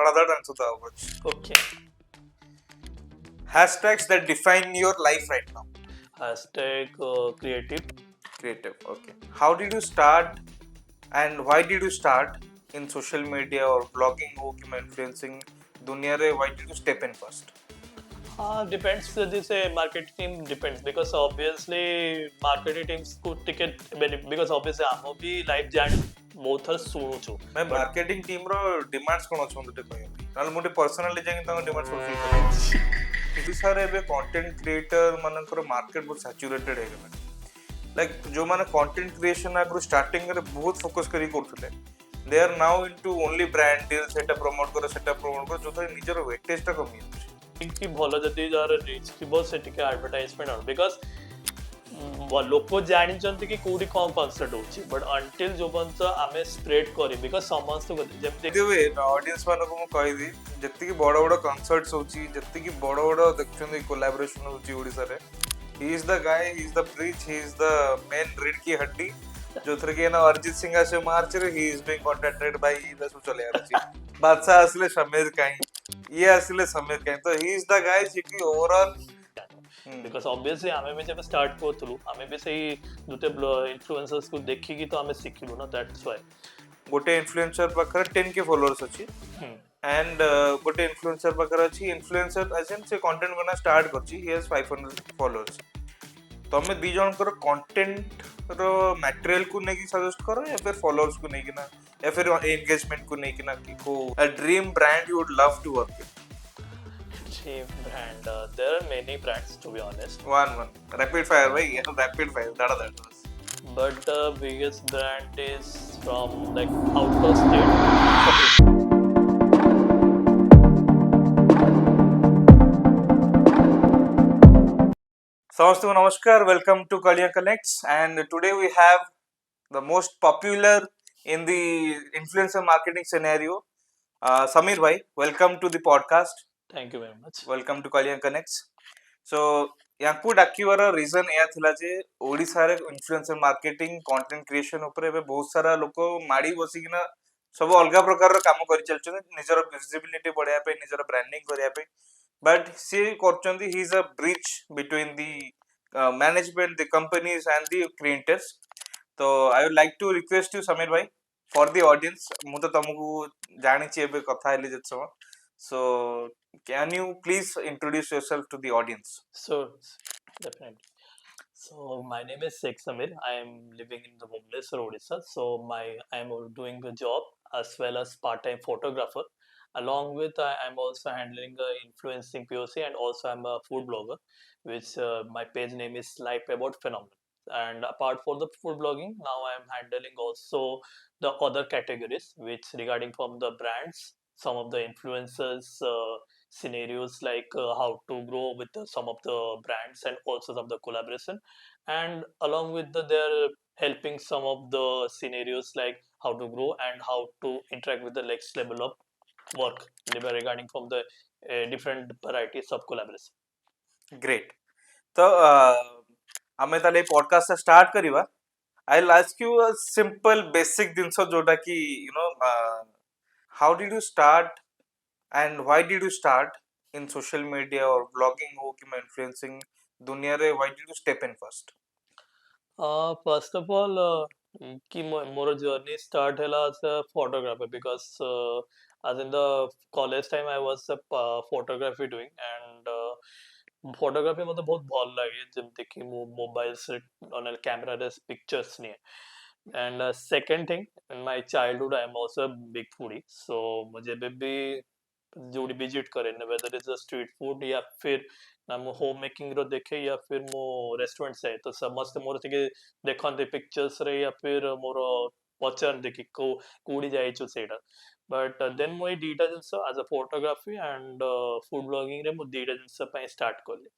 another answer to our Okay. hashtags that define your life right now. Hashtag creative. Creative. Okay. How did you start and why did you start in social media or blogging or influencing दुनिया रे? Why did you step in first? Depends. This marketing team depends because obviously marketing teams could ticket because obviously I'm भी live जान बहुत थर सुनो छो. मैं marketing team रो डिमांड्स कोन अछि मते कहयो नाल मोटे पर्सनली जाके ताको डिमांड्स फुलफिल करै ओडिसा रे बे कंटेंट क्रिएटर मानकर मार्केट बहुत सैचुरेटेड हे गला लाइक जो माने कंटेंट क्रिएशन आगु स्टार्टिंग रे बहुत फोकस करी करथले they are now into only brand deal सेटा प्रमोट करो जो तो निजर वेटेज टा कमी कि भल जदि जार रिच थिबो से टिके एडवर्टाइजमेंट ऑन बिकॉज लोक जानिचंती कि कोडी कौन कॉन्सेप्ट होची बट अंटिल जो बंत आमे स्प्रेड करी बिकॉज समस्त जेमते देवे ऑडियंस मानको मु कहि दी जत्ति कि बड़ बड़ कॉन्सर्ट्स होची जत्ति कि बड़ बड़ देखछन कोलैबोरेशन होची ओडिसा रे he is the guy he is the bridge he is the main read की हड्डी जो थर के ना अरिजीत सिंह से मार्च रे he is being contracted by the सो चले आ रही बादशाह असले समीर काई ये असले समीर काई तो ही इज द गाय जी ओवरऑल बिकॉज ऑब्वियसली आमे भी जब स्टार्ट करथलु आमे भी सही दुते इन्फ्लुएंसर्स को देखि कि तो आमे सिखिलु ना दैट्स व्हाई गोटे इन्फ्लुएंसर पाखर 10 के फॉलोअर्स अछि एंड गोटे इन्फ्लुएंसर पाखर अछि इन्फ्लुएंसर अजन से कंटेंट बना स्टार्ट करछि ही हैज 500 फॉलोअर्स तमे दी जन कर कंटेंट रो मटेरियल को नेकी सजेस्ट करो या फिर फॉलोअर्स को नेकी ना या फिर एंगेजमेंट को नेकी ना कि को a dream brand you would love to work with brand there are many brands to be honest one rapid fire bhai ये तो rapid fire that was but the biggest brand is from like out of state Namaste, namaskar. Welcome to kalingakonnects, and today we have the most popular in the influencer marketing scenario, Samir bhai. Welcome to the podcast. thank you very much Welcome to kalingakonnects. So, याकू डाकिवार reason या थिला जे ओडिसा रे influencer marketing content creation ऊपर एबे बहुत सारा लोक माडी बसी किना सब अलगा प्रकार रो काम करि चलछन निजर विजिबिलिटी बढ़ाया पे निजर ब्रांडिंग करिया पे बट सी करचंदी he is a bridge between the management the companies and the creators तो I would like to request you Samir bhai for the audience मु तो तुमको जानि छि एबे कथा हेली जत समय so can you please introduce yourself to the audience so definitely so my name is Sheikh Samir I am living in the Bhubaneswar Odisha so I am doing a job as well as part-time photographer along with I am also handling influencing POC and also I'm a food blogger which my page name is Life About Phenomenon and apart from the food blogging now I am handling also the other categories which regarding from the brands some of the influencers scenarios like how to grow with some of the brands and also some of the collaboration and along with they're helping some of the scenarios like how to grow and how to interact with the next level of work regarding from the different varieties of collaboration. great तो आमे ताले podcast start करिवा I will ask you a simple basic जिंस जोटा कि you know how did you start and why did you start in social media or blogging or influencing दुनिया रे why did you step in first First of all, कि मोर journey start hela as a photographer because as in the college time I was a photography doing and photography ମୋତେ ବହୁତ ଭଲ ଲାଗେ ଯେମିତି କି ମୁଁ ମୋବାଇଲ ସେ camera ରେ pictures ନିଏ and second thing in my childhood I am also a big foodie so मुझे भी जो विजिट करे whether it's a street food या फिर ना मो होम मेकिंग रो देखे या फिर मो रेस्टोरेंट से तो समस्त मोर से देखते पिक्चर्स रे या फिर मोर पचार देखि को कोडी जाइछु सेटा बट देन मो दीटा जिंस as a photography and food blogging रे मो दीटा जिंस पय स्टार्ट करली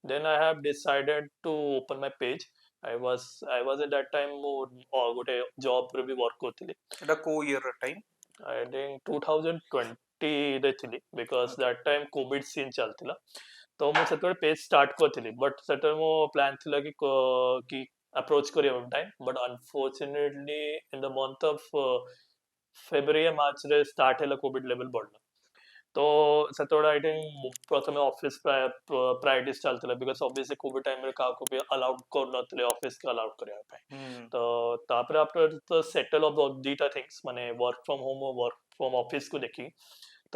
then I have decided to open my page I was at that time गोटे जॉब रे भी वर्क करथिली एटा को ईयर टाइम I think 2020 रे थिली because that time covid scene चलथिला तो मो सेतबे पेज स्टार्ट करथिली बट सेटर मो प्लान थिला कि अप्रोच करिया time but unfortunately in the month of February March रे स्टार्ट हैला कोविड लेवल बढ़ला तो ସେତେବେଳେ ଆଇ ଥିଙ୍କ ପ୍ରଥମେ ଅଫିସ ପ୍ରାୟୋରିଟିଜ ଚାଲିଥିଲା ବିକଜ ଅବଭିୟସଲି କୋଭିଡ ଟାଇମରେ କାହାକୁ ବି ଆଲାଉଡ କରୁନଥିଲେ ଅଫିସକୁ ଆଲାଉଡ କରିବା ପାଇଁ। ହୁଁ ତ ତାପରେ ଆଫ୍ଟର ତ ସେଟଲ ଅଫ ଦିଟା ଥିଙ୍ଗସ ମାନେ work from home O work from ଅଫିସକୁ ଦେଖି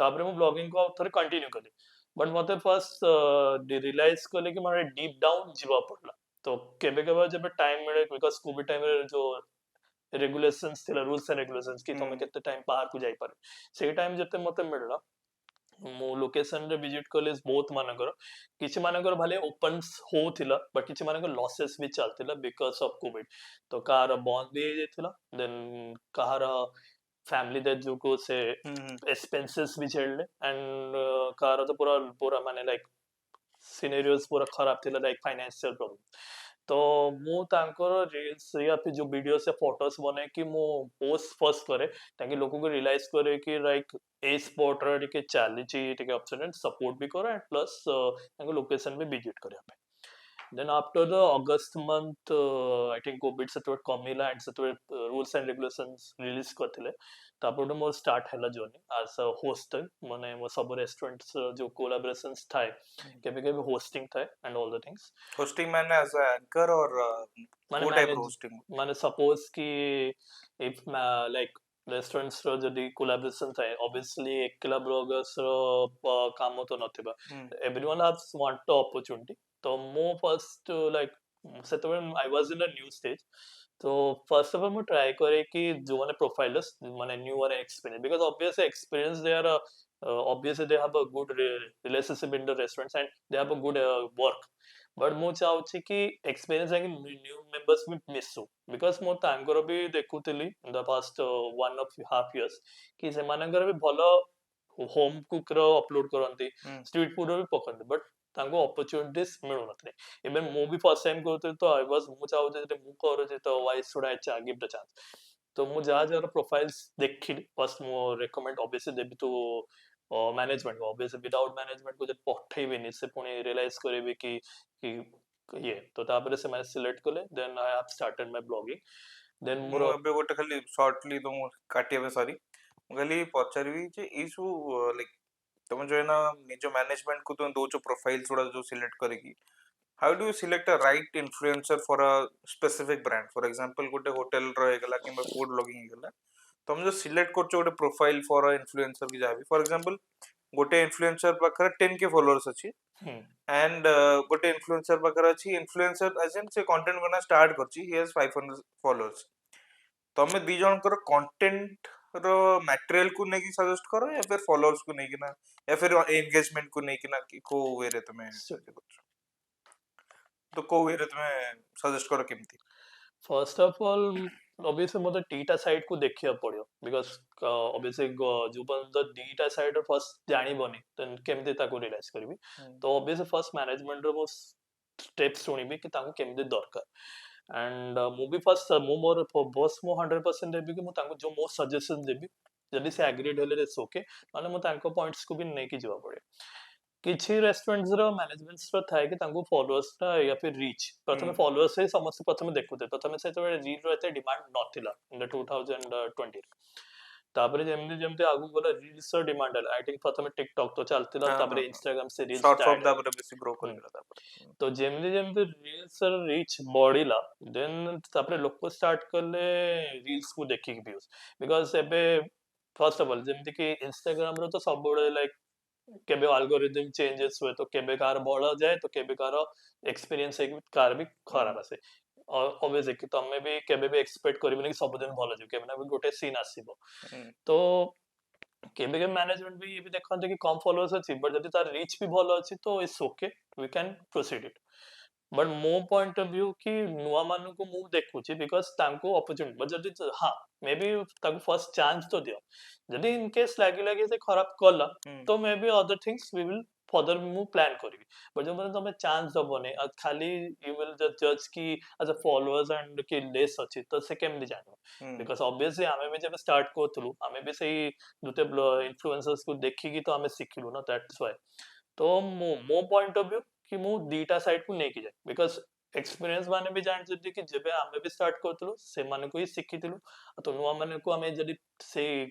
ତାପରେ ମୁଁ ବ୍ଲଗିଂକୁ ଆଉ ଥରେ କଣ୍ଟିନ୍ୟୁ କଲି। ବଟ୍ ମତେ ଫାର୍ଷ୍ଟ ରିଲାଇଜ କଲି କି ମାନେ ଡିପ୍ ଡାଉନ୍ ଯିବାକୁ ପଡିଲା। ତ କେବେ କେବେ ଯେବେ ଟାଇମ ମିଳେ ବିକଜ କୋଭିଡ ଟାଇମରେ ଯୋଉ ରେଗୁଲେସନ୍ସ ଥିଲା ରୁଲ୍ସ ଆଣ୍ଡ ରେଗୁଲେସନ୍ସ କି ତମେ ହୁଁ କେତେ ଟାଇମ ବାହାରକୁ ଯାଇପାରେ ସେଇ ଟାଇମ ଯେତେ ମତେ ମିଳିଲା ମୁଁ ଲୋକେସନରେ ଭିଜିଟ କଲି ବହୁତ ମାନଙ୍କର କିଛି ମାନଙ୍କର ଭାଲେ ଓପନ ହଉଥିଲା ବଟ୍ କିଛି ମାନଙ୍କର ଲସେସ୍ ବି ଚାଲିଥିଲା ବିକଜ ଅଫ କୋଭିଡ। ତ କାହାର ବନ୍ଦ ବି ହେଇଯାଇଥିଲା ଦେନ୍ କାହାର ଫ୍ୟାମିଲି ଡେଥ୍ ଯୋଗୁ ସେ ହୁଁ ଏକ୍ସପେନ୍ସେସ୍ ବି ଝେଳିଲେ ଆଣ୍ଡ କାହାର ତ ପୁରା ପୁରା ମାନେ ଲାଇକ୍ ସିନେରିଓସ୍ ପୁରା ଖରାପ ଥିଲା ଲାଇକ୍ ଫାଇନାନ୍ସିଆଲ ପ୍ରୋବ୍ଲେମ। ତ ମୁଁ ତାଙ୍କର ରିଲ୍ସ या फिर जो वीडियोस या फोटोज ବନେଇକି ମୁଁ ପୋଷ୍ଟ ଫୋଷ୍ଟ କରେ ତାକି ଲୋକଙ୍କୁ ରିଲାଇଜ କରେ କି ଲାଇକ୍ ଏଇ ସ୍ପଟରେ ଟିକେ ଚାଲିଛି ଟିକେ ଅପସନ୍ ସପୋର୍ଟ ବି କରେ ପ୍ଲସ୍ ତାଙ୍କ ଲୋକେସନ ବି ଭିଜିଟ୍ କରିବା ପାଇଁ। Then after the August month I think Covid ସେତେବେଳେ କମିଲା ଆଣ୍ଡ ସେତେବେଳେ ରୁଲ୍ସ ଆଣ୍ଡ ରେଗୁଲେସନ୍ସ ରିଲିଜ କରିଥିଲେ ତାପରଠୁ ମୋର ଷ୍ଟାର୍ଟ ହେଲା ଜର୍ନି ଆଜ୍ ଅ ହୋଷ୍ଟେଲ ମାନେ ମୋ ସବୁ ରେଷ୍ଟୁରାଣ୍ଟ ଯୋଉ କୋଲାବରେସନ୍ସ ଥାଏ କେବେ କେବେ ହୋଷ୍ଟିଂ ଥାଏ and all the things. Hosting मैंने एज एंकर और ମାନେ को टाइप ମ୍ୟାନେଜ होस्टिंग ମାନେ ସପୋଜ କି ଇଫ୍ ଲାଇକ୍ ରେଷ୍ଟୁରାଣ୍ଟସ୍ ର ଯଦି କୋଲାବରେସନ ଥାଏ ଅବଭିୟସଲି ଏକଲା ବ୍ଲଗର୍ସ ର କାମ ତ ନଥିବ ଏଭ୍ରିୱାନ୍ ହାଭ୍ସ ୱାଣ୍ଟ ଅପରଚୁନିଟି। ତ ମୁଁ ଫାର୍ଷ୍ଟ ଲାଇକ୍ ସେତେବେଳେ I was in a new stage ତ ଫାର୍ଷ୍ଟ ଅଫ୍ ଅଲ୍ ମୁଁ ଟ୍ରାଏ କରେ କି ଯୋଉମାନେ ପ୍ରୋଫାଇଲର୍ସ ମାନେ new are experience because obviously experience they are obviously they have a good relationship in the restaurants and they have a good work but ମୁଁ ଚାହୁଁଛି କି experience ଯାଇକି ନ୍ୟୁ ମେମ୍ବର୍ସ ବି ମିଶୁ ବିକଜ ମୁଁ ତାଙ୍କର ବି ଦେଖୁଥିଲି the past one of half years କି ସେମାନଙ୍କର ବି ଭଲ ହୋମ କୁକ୍ ର ଅପଲୋଡ କରନ୍ତି ଷ୍ଟ୍ରିଟ୍ ଫୁଡ ର ବି ପକାନ୍ତି ବଟ୍ ତାଙ୍କୁ ଅପରଚୁନିଟିସ୍ ମିଳୁନଥାଏ। ଏବେ ମୁଁ ବି ଫାର୍ଷ୍ଟ ଟାଇମ କରୁଥିଲି ତ ଆଇ ୱାଜ ମୁଁ ଚାହୁଁଛି ଯଦି ମୁଁ କରୁଛି ତ Y should I give the chance. ତ ମୁଁ ଯାହା ଯାହାର ପ୍ରୋଫାଇଲ୍ସ ଦେଖିଲି ଫାର୍ଷ୍ଟ ମୁଁ ରେକମେଣ୍ଡ ଅବଭିୟସଲି ଦେବି ତୁ ମ୍ୟାନେଜମେଣ୍ଟ ଅବଭିୟସଲି ୱିଦାଉଟ୍ ମ୍ୟାନେଜମେଣ୍ଟକୁ ଯଦି ପଠେଇବିନି ସେ ପୁଣି ରିୟଲାଇଜ କରିବେ କି ଇଏ ତ ତାପରେ ସେମାନେ ସିଲେକ୍ଟ କଲେ then I have started my blogging then ମୁଁ ମୋର ଏବେ ଗୋଟେ ଖାଲି ସର୍ଟଲି ତ ମୁଁ କାଟିବା ପାଇଁ ସରି ମୁଁ ଖାଲି ପଚାରିବି ଯେ ଏଇ ସବୁ ଲାଇକ୍ ତମେ ଯୋଉ ଏଇନା ନିଜ ମ୍ୟାନେଜମେଣ୍ଟ କୁ ତମେ ଦଉଛ ପ୍ରୋଫାଇଲ୍ସ ଗୁଡା ଯୋଉ ସିଲେକ୍ଟ କରିକି how do you select a right influencer for a specific brand for example ଗୋଟେ ହୋଟେଲ ର ହେଇଗଲା କିମ୍ବା ଫୁଡ ବ୍ଲଗିଂ ହେଇଗଲା ତମେ ଯୋଉ ସିଲେକ୍ଟ କରୁଛ ଗୋଟେ ପ୍ରୋଫାଇଲ ଫର ଇନଫ୍ଲୁଏନ୍ସର କି ଯାହାବି ଫର ଏକ୍ସାମ୍ପଲ ଗୋଟେ ଇନଫ୍ଲୁଏନ୍ସର ପାଖରେ 10K ଫଲୋअर्स ଅଛି ହୁଁ एंड ଗୋଟେ ଇନଫ୍ଲୁଏନ୍ସର ପାଖରେ ଅଛି ଇନଫ୍ଲୁଏନ୍ସର ଏଜ ଏନ୍ ସେ କଣ୍ଟେଣ୍ଟ ବନା ଷ୍ଟାର୍ଟ କରିଛି ହି ହାଜ 500 ଫଲୋअर्स ତମେ ଦି ଜଣଙ୍କର କଣ୍ଟେଣ୍ଟ ର ମ୍ୟାଟେରିଆଲ କୁ ନେଇକି ସଜେଷ୍ଟ କର या फिर ଫଲୋअर्स କୁ ନେଇକି ନା या फिर एंगेजमेंट को ନେଇକି ନା କି କୋଉ ୱେ ରେ ତମେ ସଜେଷ୍ଟ କରୁଛ ତ କୋଉ ୱେ ରେ ତମେ ସଜେଷ୍ଟ କର କେମିତି ଫାର୍ଷ୍ଟ ଅଫ୍ ଅଲ୍ ଅବଭିୟସଲି ମୋତେ ଦିଟା ସାଇଡ୍ କୁ ଦେଖିବାକୁ ପଡିବ ବିକଜ ଅବଭିୟସଲି ଯୋଉ ପର୍ଯ୍ୟନ୍ତ ଦିଟା ସାଇଡ୍ ଫାର୍ଷ୍ଟ ଜାଣିବନି then କେମିତି ତାକୁ ରିଲାଇଜ କରିବି। ତ ଅବଭିୟସଲି ଫାର୍ଷ୍ଟ ମ୍ୟାନେଜମେଣ୍ଟର ମୁଁ ଷ୍ଟେପ୍ ଶୁଣିବି କି ତାଙ୍କୁ କେମିତି ଦରକାର ଆଣ୍ଡ ମୁଁ ବି ଫାର୍ଷ୍ଟ ମୁଁ ମୋର ବସ୍ ମୁଁ 100% ଦେବି କି ମୁଁ ତାଙ୍କୁ ଯୋଉ ମୋ ସଜେସନ ଦେବି ଯଦି ସେ ଆଗ୍ରିଡ୍ ହେଲେ ଓକେ ନହେଲେ ମୁଁ ତାଙ୍କ ପଏଣ୍ଟସକୁ ବି ନେଇକି ଯିବାକୁ ପଡିବ। କିଛି ରେଷ୍ଟୁରାଣ୍ଟସ ର ମ୍ୟାନେଜମେଣ୍ଟସ ର ଥାଏ କି ତାଙ୍କୁ ଫଲୋଅର୍ସ ଟା या फिर ରିଚ୍ ପ୍ରଥମେ ଫଲୋଅର୍ସ ହିଁ ସମସ୍ତେ ପ୍ରଥମେ ଦେଖୁଥିଲେ ପ୍ରଥମେ ସେତେବେଳେ ରିଲ୍ ର ଏତେ ଡିମାଣ୍ଡ ନଥିଲା ଇନ୍ ଦ 2020 ତାପରେ ଯେମିତି ଯେମିତି ଆଗକୁ ଗଲା ରିଲ୍ସ ର ଡିମାଣ୍ଡ ହେଲା ଆଇ ଥିଙ୍କ ପ୍ରଥମେ ଟିକଟକ୍ ତ ଚାଲିଥିଲା हाँ हाँ ତାପରେ हाँ ଇନଷ୍ଟାଗ୍ରାମ ସେ ରିଲ୍ସ शॉर्ट फॉर्म ଷ୍ଟାର୍ଟ ହେଲା। ତାପରେ ବେଶୀ ଗ୍ରୋ ହୁଁ। କରିଗଲା ତାପରେ ତ ଯେମିତି ଯେମିତି ରିଲ୍ସ ର ରିଚ୍ ବଢିଲା ଦେନ୍ ତାପରେ ଲୋକ ଷ୍ଟାର୍ଟ କଲେ ରିଲ୍ସ କୁ ଦେଖିକି ଭ୍ୟୁଜ ବିକଜ ଏବେ ଫାର୍ଷ୍ଟ ଅଫ୍ ଅଲ୍ ଯେମିତି କି ଇନଷ୍ଟାଗ୍ରାମ ର ତ ସବୁବେଳେ ଲାଇକ୍ କେବେ ଆଲଗୋରିଦମ ଚେଞ୍ଜେସ୍ ହୁଏ ତ କେବେ କାହାର ଭଲ ଯାଏ ତ କେବେ କାହାର ଏକ୍ସପିରିଏନ୍ସ ହେଇକି କାହାର ବି ଖରାପ ଆସେ ଅବଭିୟସଲି କି ତମେ ବି କେବେ ବି ଏକ୍ସପେକ୍ଟ କରିବନି କି ସବୁଦିନ ଭଲ ଯିବ କେବେ ନା ଗୋଟେ ସିନ୍ ଆସିବ ତ କେବେ କେବେ ମ୍ୟାନେଜମେଣ୍ଟ ବି ଇଏ ବି ଦେଖନ୍ତି କି କମ ଫଲୋଅର୍ସ ଅଛି ବଟ୍ ଯଦି ତାର ରିଚ୍ ବି ଭଲ ଅଛି ତ it's okay we can proceed it but मो पॉइंट ऑफ व्यू कि नुआ मानू को मु देखुची बिकॉज तांको अपॉर्चुनिटी बट जदी हाँ मे बी तांको फर्स्ट चांस तो दियो जदी इन केस लागी लागी से खराब कला तो maybe other things we will further मु प्लान करिवि बट जो मतलब तमे चांस दबने खाली यू विल जज कि एज अ फॉलोअर्स एंड कि लेस अछि तो से केम जानो बिकॉज ऑब्वियसली आमे भी जब स्टार्ट करथलु आमे भी सही दुते इन्फ्लुएंसर्स को देखिकी तो आमे सिखिलु ना दैट्स व्हाई तो मो पॉइंट ऑफ व्यू कि मु दीटा साइड को नेकी जाए बिकॉज एक्सपीरियंस माने भी जानते कि जेबे आमे भी स्टार्ट करथलु से माने को ही सिखिथिलु तो नुआ माने को आमे जदी से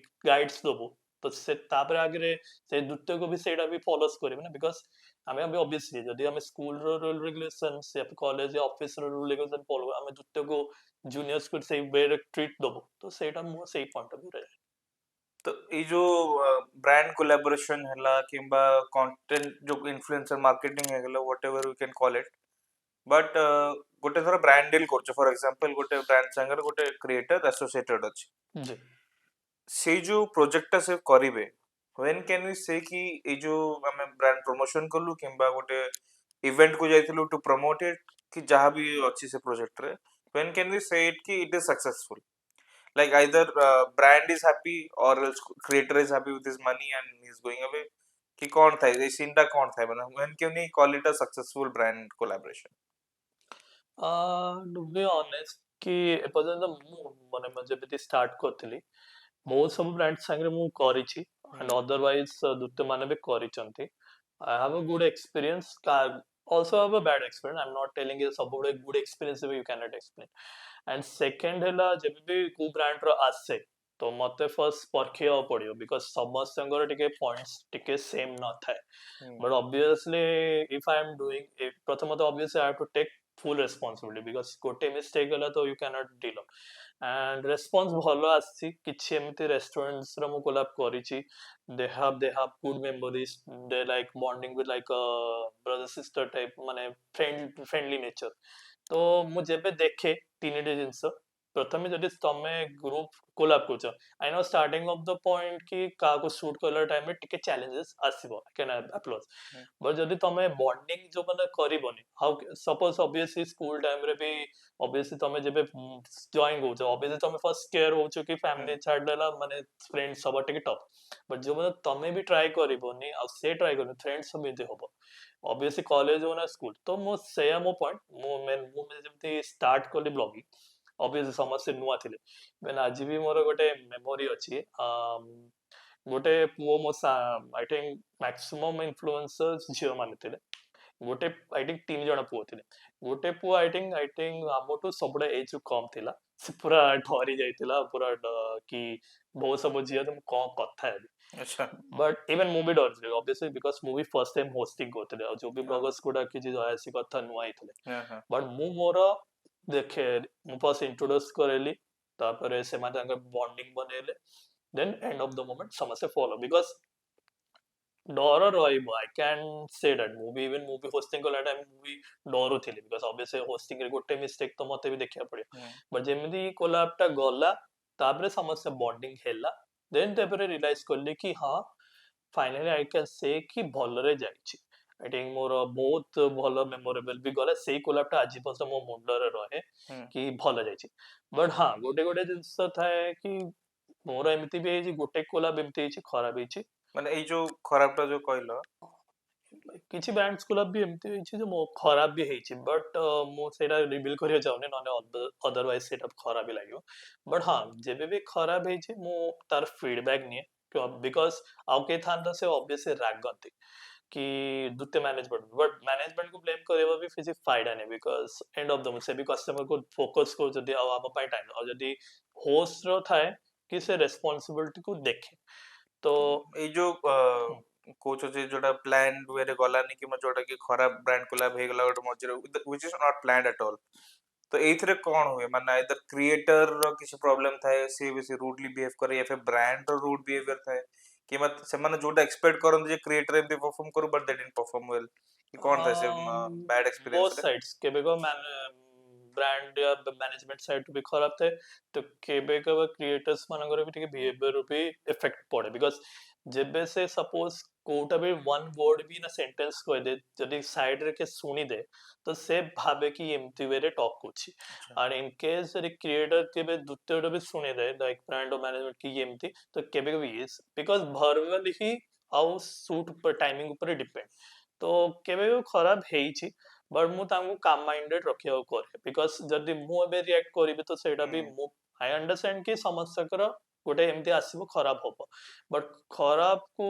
गाइड्स दबो तो से तापर आगे से द्वितीय को भी सेटा भी फॉलोस करेबे ना बिकॉज़ ଆମେ ଏବେ obviously ଯଦି ଆମେ ସ୍କୁଲର ରୁଲ୍ ରେଗୁଲେସନ୍स या କଲେଜ या ଅଫିସର ରୁଲ୍ ରେଗୁଲେସନ୍ ଫଲୋ ଆମେ ଦ୍ୱିତୀୟକୁ ଜୁନିୟର୍ସକୁ ସେଇ ୱେରେ ଟ୍ରିଟ୍ ଦବୁ ତ ସେଇଟା ମୁଁ ସେଇ ପଏଣ୍ଟ ଅଫ ଭ୍ୟୁରେ तो ये जो ब्रांड कोलैबोरेशन हैला किंबा कंटेंट जो इन्फ्लुएंसर मार्केटिंग हैला whatever we can call it but गोटे थोड़ा ब्रांड डील करछ फॉर एग्जांपल गोटे ब्रांड संगर गोटे क्रिएटर एसोसिएटेड अछि जी से जो प्रोजेक्ट से करिवे व्हेन कैन वी से कि ए जो हमें ब्रांड प्रमोशन करलु किंबा गोटे इवेंट को जाइथिलु टू प्रमोट इट कि जहां भी अछि से प्रोजेक्ट रे व्हेन कैन वी से इट कि it is successful like either brand is happy or else creator is happy with his money and he's going away कि कौन था ये सीन टा कौन था मतलब when क्यों नहीं call it a successful brand collaboration to be honest कि एपर्यंत ମୁଁ ମାନେ ମୁଁ ଯେମିତି ଷ୍ଟାର୍ଟ କରିଥିଲି ବହୁତ ସବୁ ବ୍ରାଣ୍ଡ ସାଙ୍ଗରେ ମୁଁ କରିଛି hmm. and otherwise ଦ୍ୱିତୀୟ ମାନେ ବି କରିଛନ୍ତି I have a good experience also have a bad experience I'm not telling you ସବୁବେଳେ good experience you cannot explain and second ହେଲା ଯେବେ ବି କୋଉ ବ୍ରାଣ୍ଡ ର ଆସେ ତ ମତେ ଫର୍ଷ୍ଟ ପରଖିବାକୁ ପଡିବ ବିକଜ ସମସ୍ତଙ୍କର ଟିକେ ପଏଣ୍ଟସ୍ ଟିକେ ସେମ୍ ନଥାଏ Hmm. but obviously if I am doing it ପ୍ରଥମତଃ obviously I have to take full responsibility because ଗୋଟେ mistake ହେଲା ତ you cannot deal and response ଭଲ ଆସିଛି କିଛି ଏମିତି restaurants ର ମୁଁ collab କରିଛି they have good memories they like bonding with like a brother sister type ମାନେ friendly nature ତ ମୁଁ ଯେବେ ଦେଖେ ତିନିଟି ଜିନିଷ ପ୍ରଥମେ ଯଦି ତମେ ଗ୍ରୁପ କୋଲାବ କରୁଛ I know starting of the point କି କାହାକୁ ସୁଟ୍ କଲା ଟାଇମରେ ଟିକେ challenges ଆସିବ can applause Hmm. but ଯଦି ତମେ bonding ଯୋଉ ମାନେ କରିବନି how suppose obviously school time ରେ ବି obviously ତମେ ଯେବେ join କରୁଛ obviously ତମେ first scare ହଉଛ କି Hmm. family ଛାଡିଦେଲା ମାନେ friends ହବା ଟିକେ tough but ଯୋଉ ତମେ ବି try କରିବନି ଆଉ ସେ try କରିବନି friends ସେମିତି ହବ obviously college हो ना school तो ମୁଁ ସେଇଆ ମୋ point ମୁଁ ଯେମିତି start କଲି blogging obviously ସମସ୍ତେ ନୂଆ ଥିଲେ ମାନେ ଆଜି ବି ମୋର ଗୋଟେ memory ଅଛି ଗୋଟେ ପୁଅ ମୋ I think maximum influencers ଝିଅ ମାନେ ଥିଲେ ଗୋଟେ I think ତିନି ଜଣ ପୁଅ ଥିଲେ ଗୋଟେ ପୁଅ I think ଆମଠୁ ସବୁବେଳେ ଏଜ୍ କମ ଥିଲା ସେ ପୁରା ଡରି ଯାଇଥିଲା ପୁରା କି ବହୁତ ସବୁ ଝିଅ ତ ମୁଁ କଣ କଥା ହେବି अच्छा बट इवन ମୁଁ ବି ଡରିଥିଲି obviously because ମୁଁ ବି first time hosting କରୁଥିଲି ଆଉ ଯୋଉ ବି हाँ bloggers ଗୁଡା କିଛି ଆସି କଥା ନୂଆ ହେଇଥିଲେ हाँ हाँ ବଟ୍ ମୁଁ ମୋର ଦେଖେ ମୁଁ ଫାର୍ଷ୍ଟ ଇଣ୍ଟ୍ରୋଡ୍ୟୁସ କରେଇଲି ତାପରେ ସେମାନେ ତାଙ୍କ ବଣ୍ଡିଙ୍ଗ ବନେଇଲେ ଦେନ୍ ଏଣ୍ଡ ଅଫ ଦ ମୋମେଣ୍ଟ ସମସ୍ତେ ଫଲୋ ବିକଜ ଡର ରହିବ ଆଇ କ୍ୟାନ୍ ସେ ଦ୍ୟାଟ୍ ମୁଁ ବି ହୋଷ୍ଟିଂ କଲା ଟାଇମ୍ ମୁଁ ବି ଡରୁଥିଲି ବିକଜ ଅବଭିୟସଲି ହୋଷ୍ଟିଂ ରେ ଗୋଟେ ମିଷ୍ଟେକ୍ ତ ମତେ ବି ଦେଖିବାକୁ ପଡିବ hmm. ବଟ୍ ଯେମିତି କୋଲାବ ଟା ଗଲା ତାପରେ ସମସ୍ତେ ବଣ୍ଡିଙ୍ଗ ହେଲା ଦେନ୍ ତାପରେ ରିଲାଇଜ କଲି କି ହଁ फाइनली आई कैन से कि भलरे जाइछि आई थिंक मोर बहुत भल मेमोरेबल भी गला सेई कोलाबटा आज पर्यंत मो मुंडरे रहे Hmm. कि भल जाइछि बट हाँ गोटे गोटे जिंस थाए कि मोर एमती भी ହେଇଛି ଗୋଟେ କୋଲାब ଏମିତି ହେଇଛି ଖରାପ ହେଇଛି ମାନେ ଏଇ ଯୋଉ ଖରାପ ଟା ଯୋଉ କହିଲ କିଛି ବ୍ୟାଣ୍ଡ କୋଲାବ ବି ଏମିତି ହେଇଛି ଯେ ମୋ ଖରାପ ବି ହେଇଛି ବଟ୍ ମୁଁ ସେଇଟା ରିଭିଲ୍ କରିବାକୁ ଚାହୁଁନି ନହେଲେ ଅଦରୱାଇଜ ସେଇଟା ଖରାପ ବି ଲାଗିବ ବଟ୍ ହଁ ଯେବେ ବି ଖରାପ ହେଇଛି ମୁଁ ତାର ଫିଡବ୍ୟାକ୍ ନିଏ ବିକଜ ଆଉ କେହି ଥାନ୍ତା ସେ ଅବଭିୟସଲି ରାଗନ୍ତି कि द्वितीय मैनेजमेंट बट मैनेजमेंट को ब्लेम करबा भी किसी फायदा नहीं बिकॉज एंड ऑफ द से भी कस्टमर को फोकस को जदी आम टाइम और जदी होस्ट रो थाए कि से रेस्पॉन्सिबिलिटी को देखे तो ଏଇ ଯୋଉ କହୁଛ ଯେ ଯୋଉଟା ପ୍ଲାନ୍ ୱେରେ ଗଲାନି କିମ୍ବା ଯୋଉଟା କି ଖରାପ ବ୍ରାଣ୍ଡ କୋଲାବ ହେଇଗଲା ଗୋଟେ ମଝିରେ which is not planned at all ତ ଏଇଥିରେ କଣ ହୁଏ ମାନେ ଆଇଦର କ୍ରିଏଟର ର କିଛି ପ୍ରୋବ୍ଲେମ ଥାଏ ସେ ବେଶୀ ରୁଡଲି ବିହେଭ କରେ या फिर ବ୍ରାଣ୍ଡ ର ରୁଡ ବିହେଭିୟର ଥାଏ କିମ୍ବା ସେମାନେ ଯୋଉଟା ଏକ୍ସପେକ୍ଟ କରନ୍ତି ଯେ କ୍ରିଏଟର ଏମିତି ପରଫର୍ମ କରୁ ବଟ ଦେ ଡିଡଣ୍ଟ ପରଫର୍ମ ୱେଲ କି କଣ ଥାଏ ସେ ବ୍ୟାଡ both ଏକ୍ସପିରିଏନ୍ସ ରେ sides केबे को ब्रांड या मैनेजमेंट साइड भी खराब थे तो केबे को क्रिएटर्स मानकर भी ठीक बिहेवियर भी इफेक्ट पड़े बिकॉज जेबे से सपोज कोटा भी वन वर्ड भी ना सेंटेंस कह दे जदि साइड रे के सुनी दे तो से भाबे कि एमती वे रे टॉक कुछ अच्छा और इन केस जदि क्रिएटर केबे द्वितीय भी सुनी दे लाइक ब्रांड और मैनेजमेंट की एमती तो केबे को भी बिकॉज भरवल ही आउ सूट पर टाइमिंग ऊपर डिपेंड तो केबे को खराब ହେଇଛି बट ମୁଁ ତାଙ୍କୁ କାମ ମାଇंडेड ରଖିବାକୁ କରେ बिकॉज जदि ମୁଁ ଏବେ रिएक्ट କରିବି ତ ସେଇଟା ବି ହୁଁ ମୁଁ ଆଇ अंडरस्टैंड କି ସମସ୍ତଙ୍କର ଗୋଟେ ଏମିତି ଆସିବ ଖରାପ ହବ ବଟ୍ ଖରାପ କୁ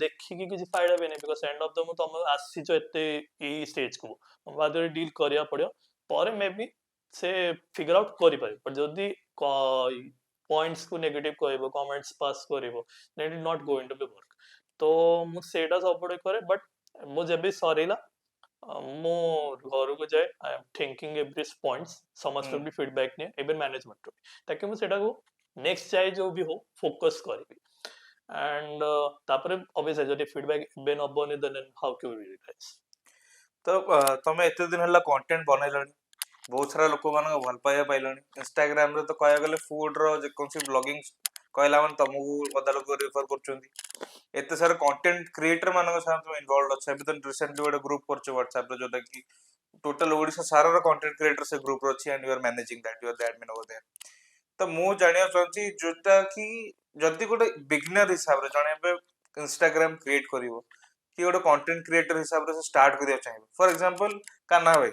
ଦେଖିକି କିଛି ଫାଇଦା ବି ନାହିଁ ବିକଜ ଏଣ୍ଡ ଅଫ ଦ ମୁଁ ତମେ ଆସିଛ ଏତେ ଏଇ ଷ୍ଟେଜ କୁ ବାଦରେ ଡିଲ୍ କରିବାକୁ ପଡିବ ପରେ ମେ ବି ସେ ଫିଗର ଆଉଟ୍ କରିପାରିବ ବଟ୍ ଯଦି पॉइंट्स को नेगेटिव कहबो कमेंट्स पास करिवो that is not going to be work तो मु सेटा सबडे करे बट मु जेबी सरीला मु घर को जाए I am thinking every points समस्त ହୁଁ भी फीडबैक ने इवन मैनेजमेंट ताकि मु सेटा को नेक्स्ट जाए जो भी हो फोकस करी एंड तापरे ऑब्वियसली जदी फीडबैक बे नबनी then how can we realise ତ ତମେ ଏତେ ଦିନ ହେଲା କଣ୍ଟେଣ୍ଟ ବନେଇଲଣି ବହୁତ ସାରା ଲୋକମାନଙ୍କ ଭଲ ପାଇବା ପାଇଲଣି ଇନଷ୍ଟାଗ୍ରାମରେ ତ କହିବାକୁ ଗଲେ ଫୁଡର ଯେକୌଣସି ବ୍ଲଗିଂ କହିଲା ମାନେ ତମକୁ ଅଧା ଲୋକ ରେଫର କରୁଛନ୍ତି ଏତେ ସାରା କଣ୍ଟେଣ୍ଟ କ୍ରିଏଟର ମାନଙ୍କ ସାଙ୍ଗେ ତମେ ଇନଭଲ୍ଭ ଅଛ ଏବେ ତ ରିସେଣ୍ଟଲି ଗୋଟେ ଗ୍ରୁପ କରିଛ ହ୍ୱାଟ୍ସଆପରେ ଯୋଉଟା କି ଟୋଟାଲ ଓଡିଶା ସାରାର କଣ୍ଟେଣ୍ଟ କ୍ରିଏଟର ସେ ଗ୍ରୁପରେ ଅଛି and you are managing that you are the admin over there ତ ମୁଁ ଜାଣିବାକୁ ଚାହୁଁଛି ଯୋଉଟା କି ଯଦି ଗୋଟେ ବିଗିନର ହିସାବରେ ଜଣେ ଏବେ ଇନଷ୍ଟାଗ୍ରାମ କ୍ରିଏଟ କରିବ କି ଗୋଟେ କଣ୍ଟେଣ୍ଟ କ୍ରିଏଟର ହିସାବରେ ସେ ଷ୍ଟାର୍ଟ କରିବାକୁ ଚାହିଁବ ଫର ଏକ୍ସାମ୍ପଲ କାହ୍ନା ଭାଇ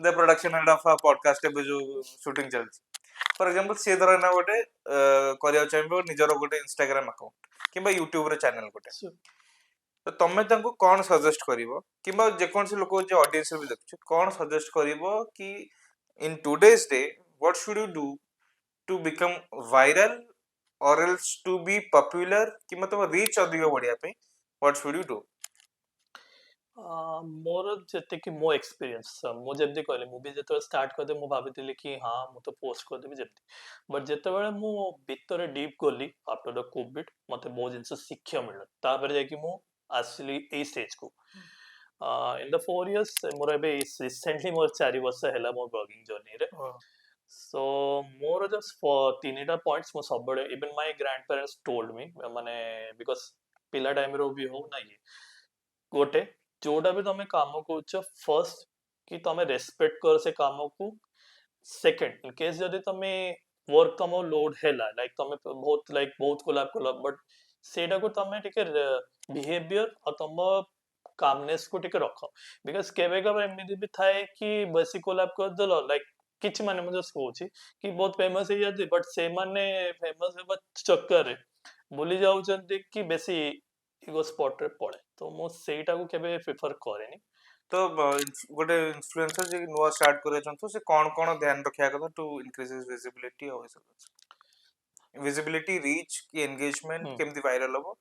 ଦ ପ୍ରଡକ୍ସନ ହେଡ୍ ଅଫ୍ ପଡକାଷ୍ଟ ଏବେ ଯୋଉ ସୁଟିଂ ଚାଲିଛି ଫର ଏକ୍ସାମ୍ପଲ ସିଏ ଧର ନା ଗୋଟେ କରିବାକୁ ଚାହିଁବ ନିଜର ଗୋଟେ ଇନଷ୍ଟାଗ୍ରାମ ଆକାଉଣ୍ଟ କିମ୍ବା ୟୁଟ୍ୟୁବରେ ଚ୍ୟାନେଲ ଗୋଟେ ତ ତମେ ତାଙ୍କୁ କଣ ସଜେଷ୍ଟ କରିବ କିମ୍ବା ଯେକୌଣସି ଲୋକ ଯେ ଅଡିଏନ୍ସରେ ବି ଦେଖୁଛି କଣ ସଜେଷ୍ଟ କରିବ କି in today's day what should you do to become viral or else to be popular କିମ୍ବା ତମ ରିଚ୍ ଅଧିକ ବଢିବା ପାଇଁ what should you do ମୋର ଯେତିକି ମୋ ଏକ୍ସପିରିଏନ୍ସ ମୁଁ ଯେମିତି କହିଲି ମୁଁ ବି ଯେତେବେଳେ ଷ୍ଟାର୍ଟ କରିଦେଲି ମୁଁ ଭାବିଥିଲି କି ହଁ ମୁଁ ତ ପୋଷ୍ଟ କରିଦେବି ଯେମିତି ବଟ୍ ଯେତେବେଳେ ମୁଁ ଭିତରେ ଡିପ୍ ଗଲି ଆଫ୍ଟର ଦ କୋଭିଡ ମତେ ବହୁତ ଜିନିଷ ଶିକ୍ଷା ମିଳିଲା ତାପରେ ଯାଇକି ମୁଁ ଆସିଲି ଏଇ ଷ୍ଟେଜକୁ ଇନ୍ ଦ 4 years ମୋର ଏବେ ରିସେଣ୍ଟଲି ମୋର 4 ବର୍ଷ ହେଲା ମୋ ବ୍ଲଗିଂ ଜର୍ଣ୍ଣିରେ ସୋ ମୋର ଜଷ୍ଟ ତିନିଟା ପଏଣ୍ଟସ୍ ମୁଁ ସବୁବେଳେ ଇଭେନ୍ ମାଇ ଗ୍ରାଣ୍ଡ ପ୍ୟାରେଣ୍ଟସ୍ ଟୋଲ୍ଡ ମି ମାନେ ବିକଜ ପିଲା ଟାଇମରୁ ବି ହଉ ନା ଇଏ ଗୋଟେ ଯୋଉଟା ବି ତମେ କାମ କରୁଛ ଫର୍ଷ୍ଟ କି ତମେ ରେସପେକ୍ଟ କର ସେ କାମକୁ ସେକେଣ୍ଡ ଇନ କେସ୍ ଯଦି ତମେ ୱାର୍କ ତମ ଲୋଡ ହେଲା ବହୁତ କୋଲାବ କଲ ବଟ୍ ସେଇଟାକୁ ତମେ ଟିକେ ବିହେଭିୟର ଆଉ ତମ କାମନେସ୍ କୁ ଟିକେ ରଖ ବିକଜ କେବେ କେବେ ଏମିତି ବି ଥାଏ କି ବେଶୀ କୋଲାବ କରିଦେଲ ଲାଇକ କିଛି ମାନେ ମୁଁ ଜଷ୍ଟ କହୁଛି କି ବହୁତ ଫେମସ ହେଇଯାନ୍ତି ବଟ୍ ସେମାନେ ଫେମସ ହେବା ଚକ୍କରରେ ଭୁଲି ଯାଉଛନ୍ତି କି ବେଶୀ ଇଗୋ ସ୍ପଟରେ ପଡେ ତ ମୁଁ ସେଇଟାକୁ କେବେ ପ୍ରିଫର କରେନି ତ ଗୋଟେ ଇନଫ୍ଲୁଏନ୍ସର ଯେ ନୂଆ ଷ୍ଟାର୍ଟ କରିବାକୁ ଚାହୁଁଥିବ ସେ କଣ କଣ ଧ୍ୟାନ ରଖିବା କଥା ଟୁ ଇନକ୍ରିଜ ହିଜ ଭିଜିବିଲିଟି ଆଉ ଏସବୁ ଭିଜିବିଲିଟି ରିଚ୍ କି ଏନଗେଜମେଣ୍ଟ କେମିତି ଭାଇରାଲ ହବ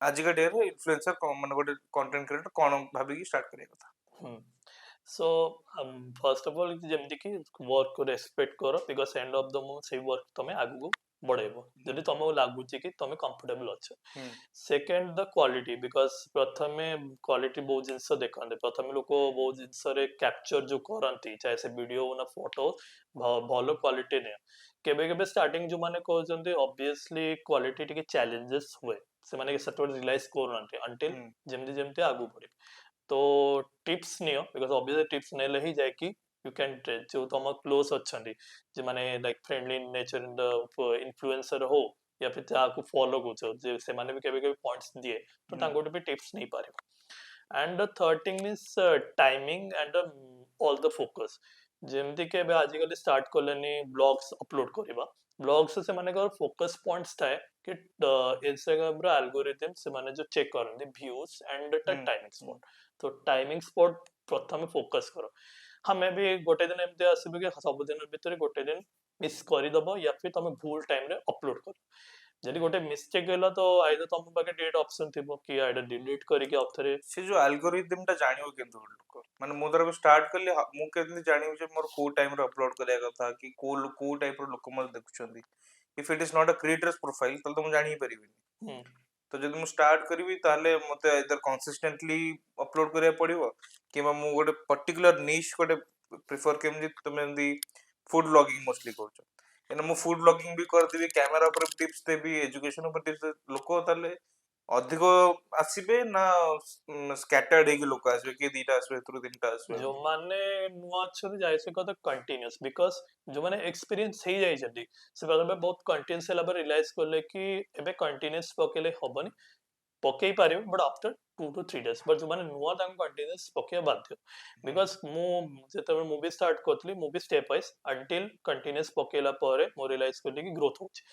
ଆଜିକା ଡେରେ ଇନଫ୍ଲୁଏନ୍ସର ମାନେ ଗୋଟେ କଣ୍ଟେଣ୍ଟ କ୍ରିଏଟର କଣ ଭାବିକି ଷ୍ଟାର୍ଟ କରିବା କଥା सो फर्स्ट ऑफ ऑल ଯେମିତି କି work କୁ ରେସପେକ୍ଟ କର because and of the month ସେଇ work ତମେ ଆଗକୁ ବଢେଇବ ଯଦି ତମକୁ ଲାଗୁଛି କି ତମେ କମ୍ଫର୍ଟେବଲ ଅଛ ହୁଁ ସେକେଣ୍ଡ ଦ କ୍ୱାଲିଟି ବିକଜ ପ୍ରଥମେ କ୍ୱାଲିଟି ବହୁତ ଜିନିଷ ଦେଖନ୍ତି ପ୍ରଥମେ ଲୋକ ବହୁତ ଜିନିଷରେ କ୍ୟାପଚର ଯୋଉ କରନ୍ତି ଚାहे ସେ ଭିଡିଓ ନା ଫଟୋ ଭଲ କ୍ୱାଲିଟି ନିଅ କେବେ କେବେ ଷ୍ଟାର୍ଟିଂ ଯୋଉମାନେ କହୁଛନ୍ତି ଅବଭିୟସଲି କ୍ୱାଲିଟି ଟିକେ ଚ୍ୟାଲେଞ୍ଜେସ୍ ହୁଏ ସେମାନେ ସେତେବେଳେ ରିଲାଇଜ କରୁନାହାନ୍ତି ଅନଟିଲ୍ ହୁଁ ଯେମିତି ଯେମିତି ଆଗକୁ ବଢିବେ तो tips neo because obviously tips नेले ही जाए कि यू कैन जो तुम क्लोज अच्छी जो माने like friendly nature in the influencer हो या फिर जाको फॉलो कर जे से माने भी केबे केबे पॉइंट्स दिए तो ହୁଁ तांगोटे भी टिप्स नहीं पारे and the third thing is timing and all the focus जेमती के बे आजिकल स्टार्ट करलेनी ब्लॉग्स अपलोड करबा ब्लॉग्स से माने फोकस पॉइंट्स थाए कि इंस्टाग्राम रो एल्गोरिथम से माने जो चेक करन व्यूज एंड द ହୁଁ टाइमिंग ହୁଁ स्पॉट तो टाइमिंग स्पॉट प्रथम फोकस करो हमें भी गोटे दिन एमती आसबे कि सब दिन भितर गोटे दिन मिस करदब या फिर तुम भूल टाइम रे अपलोड कर जदि गोटे मिस्टेक होला तो आइदर तुम पाखे डिलीट ऑप्शन थिबो कि आइदर डिलीट करके आउथरे ସେ ଯୋଉ ଆଲଗୋରିଦମ ଟା ଜାଣିବ କେମିତି ଗୋଟେ ଲୋକ ମାନେ ମୁଁ ଧର ଷ୍ଟାର୍ଟ କଲି ମୁଁ କେମିତି ଜାଣିବି ଯେ ମୋର କୋଉ ଟାଇମରେ ଅପଲୋଡ କରିବା କଥା କି କୋଉ ଟାଇପର ଲୋକ ମୋତେ ଦେଖୁଛନ୍ତି ଇଫ୍ ଇଟ୍ ଇଜ ନଟ୍ ଅ କ୍ରିଏଟର୍ସ ପ୍ରୋଫାଇଲ ତାହେଲେ ତ ମୁଁ ଜାଣି ହିଁ ପାରିବିନି ତ ଯଦି ମୁଁ ଷ୍ଟାର୍ଟ କରିବି ତାହେଲେ ମତେ ଆଇଦର କନସିଷ୍ଟେଣ୍ଟଲି ଅପଲୋଡ କରିବାକୁ ପଡିବ କିମ୍ବା ମୁଁ ଗୋଟେ ପର୍ଟିକୁଲାର ନିଶ ଗୋଟେ ପ୍ରିଫର କେମିତି ତମେ ଏମିତି ଫୁଡ ବ୍ଲଗିଂ ମୋଷ୍ଟଲି କରୁଛ କାହିଁକିନା ମୁଁ ଫୁଡ ବ୍ଲଗିଂ ବି କରିଦେବି କ୍ୟାମେରା ଉପରେ ଟିପ୍ସ ଦେବି ଏଜୁକେସନ ଉପରେ ଟିପ୍ସ ଲୋକ ତାହେଲେ ଅଧିକ ଆସିବେ ନା ସ୍କାଟର୍ଡ ହେଇକି ଲୋକ ଆସିବେ କିଏ ଦିଟା ଆସିବେ ଏଥିରୁ ତିନିଟା ଆସିବେ जो ଏମିତି माने नुआ अच्छे जाय से कत कंटिन्यूअस बिकॉज जो माने एक्सपीरियंस हे जाय जदी से बारे बहुत कंटिन्यूअस होला पर रियलाइज करले कि एबे कंटिन्यूअस पकेले हबनी पकई पारे but after 2 to 3 days but जो माने नुआ तांको कंटिन्यूअस पके बाध्य बिकॉज मु जेते मूवी स्टार्ट करतली movie step wise until continuous पकेला पारे मो रियलाइज करली कि ग्रोथ होची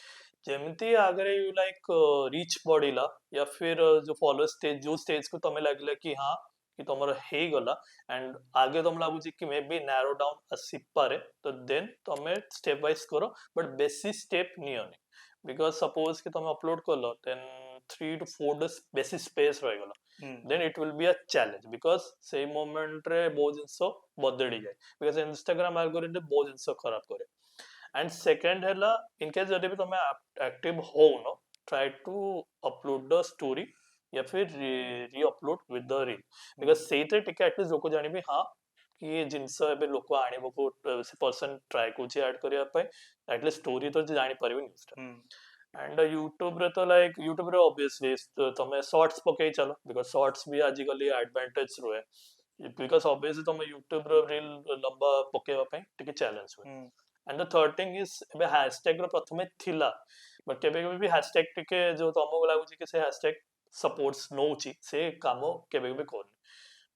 जेमती अगर यू लाइक रीच बढ़िला या फिर जो फॉलो स्टेज जो स्टेज को तमे लागला कि हाँ कि तुमर हे गला एंड आगे तुम लागुची कि मे बी नैरो डाउन आसी पारे तो देन तुम स्टेप वाइज करो बट बेसी स्टेप नियोनी बिकॉज सपोज कि तुम अपलोड करलो देन 3 to 4 days बेसी स्पेस रह गला then it will be a challenge because ସେଇ moment ରେ ବହୁତ ଜିନିଷ ବଦଳି ଯାଏ because Instagram algorithm ବହୁତ ଜିନିଷ ଖରାପ କରେ and second ହେଲା in case ଯଦି ବି ତମେ active ହଉନ try to upload the story या फिर re-upload with the reel because ସେଇଥିରେ ଟିକେ at least ଲୋକ ଜାଣିବେ ହଁ କି ଏ ଜିନିଷ ଏବେ ଲୋକ ଆଣିବାକୁ ସେ person try କରୁଛି add କରିବା ପାଇଁ at least story ତ ଜାଣିପାରିବେ ଜିନିଷଟା and YouTube रे तो like YouTube रे obviously तमे shorts पकई चलो because shorts भी आजिकली advantage रुए because obviously तमे YouTube रे reel लंबा पकेवा ପାଇଁ ଟିକେ challenge हुए and the third thing is ଏବେ hashtag ର ପ୍ରଥମେ ଥିଲା but କେବେ କେବେ ବି hashtag ଟିକେ जो ତମକୁ ଲାଗୁଛି କି ସେ hashtag supports ନଉଛି ସେ କାମ କେବେ କେବେ କରୁନି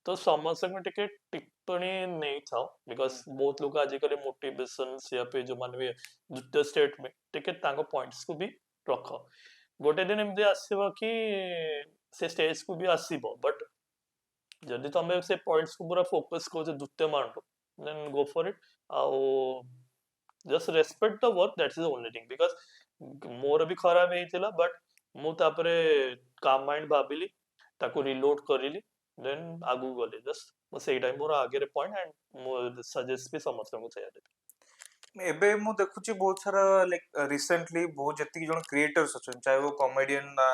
तो ସମସ୍ତଙ୍କୁ ଟିକେ ଟିପ୍ପଣୀ ନେଇଥାଅ ବିକଜ ବହୁତ ଲୋକ ଆଜିକାଲି ମୋଟିଭେସନ या फिर जो मान भी ଦ୍ୱିତୀୟ ଷ୍ଟେଟମେଣ୍ଟ ଟିକେ ତାଙ୍କ ପଏଣ୍ଟସ୍ କୁ ବି ରଖ ଗୋଟେ ଦିନ ଏମିତି ଆସିବ କି ସେ ଷ୍ଟେଜ କୁ ବି ଆସିବ ବଟ୍ ଯଦି ତମେ ସେ ପଏଣ୍ଟସ୍ କୁ ପୁରା ଫୋକସ୍ କରୁଛ ଦ୍ୱିତୀୟ ମାଉଣ୍ଟ ଦେନ୍ ଗୋ ଫର ଇଟ୍ ଆଉ just respect the work that's the only thing because ମୋର ବି ଖରାପ ହେଇଥିଲା ବଟ୍ ମୁଁ ତାପରେ କାମ ମାଇଣ୍ଡ ଭାବିଲି ତାକୁ ରିଲୋଡ କରିଲି ଦେନ୍ ଆଗକୁ ଗଲି ଜଷ୍ଟ ମୁଁ ସେଇଟା ମୋର ଆଗରେ ପଏଣ୍ଟ ଆଣ୍ଡ ମୁଁ ସଜେଷ୍ଟ ବି ସମସ୍ତଙ୍କୁ ସେଇଆ ଦେବି ଏବେ ମୁଁ ଦେଖୁଛି ବହୁତ ସାରା ଲାଇକ ରିସେଣ୍ଟଲି ବହୁତ ଯେତିକି ଜଣ କ୍ରିଏଟର୍ସ ଅଛନ୍ତି ଚାहे वो କମେଡିଆନ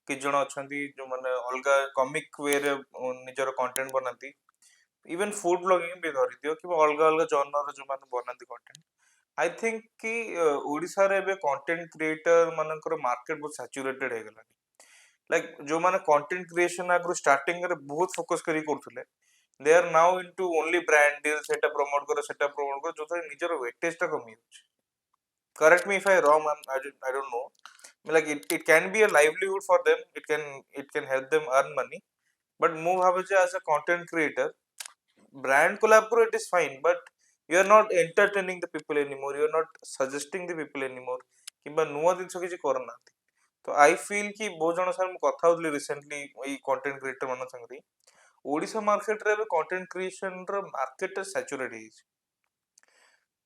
କିଛି ଜଣ ଅଛନ୍ତି ଯୋଉମାନେ ଅଲଗା କମିକ ୱେରେ ନିଜର କଣ୍ଟେଣ୍ଟ ବନାନ୍ତି इवन फूड ब्लॉगिंग भी धरिदियो कि अलग अलग जॉनर जो माने बनाती कंटेंट आई थिंक कि ओडिसा रे बे कंटेंट क्रिएटर मानकर मार्केट बहुत सैचुरेटेड हे गलानी लाइक जो माने कंटेंट क्रिएशन आगु स्टार्टिंग रे बहुत फोकस करी करथुले they are now into only brand deal सेटा प्रमोट करो जो निजर वेटेज टा कमी होछ correct me if I wrong I don't know like it can be a livelihood for them it can help them earn money but move Bhave as a content creator brand collaborate is fine but you are not entertaining the people anymore you are not suggesting the people anymore किंबा नुआ जिंस किसी करना तो I feel कि बहुत जन sir कथा होतली recently एई content creator मन संगरी ओडिसा मार्केट रे कंटेंट क्रिएशन रो मार्केट सैचुरेट है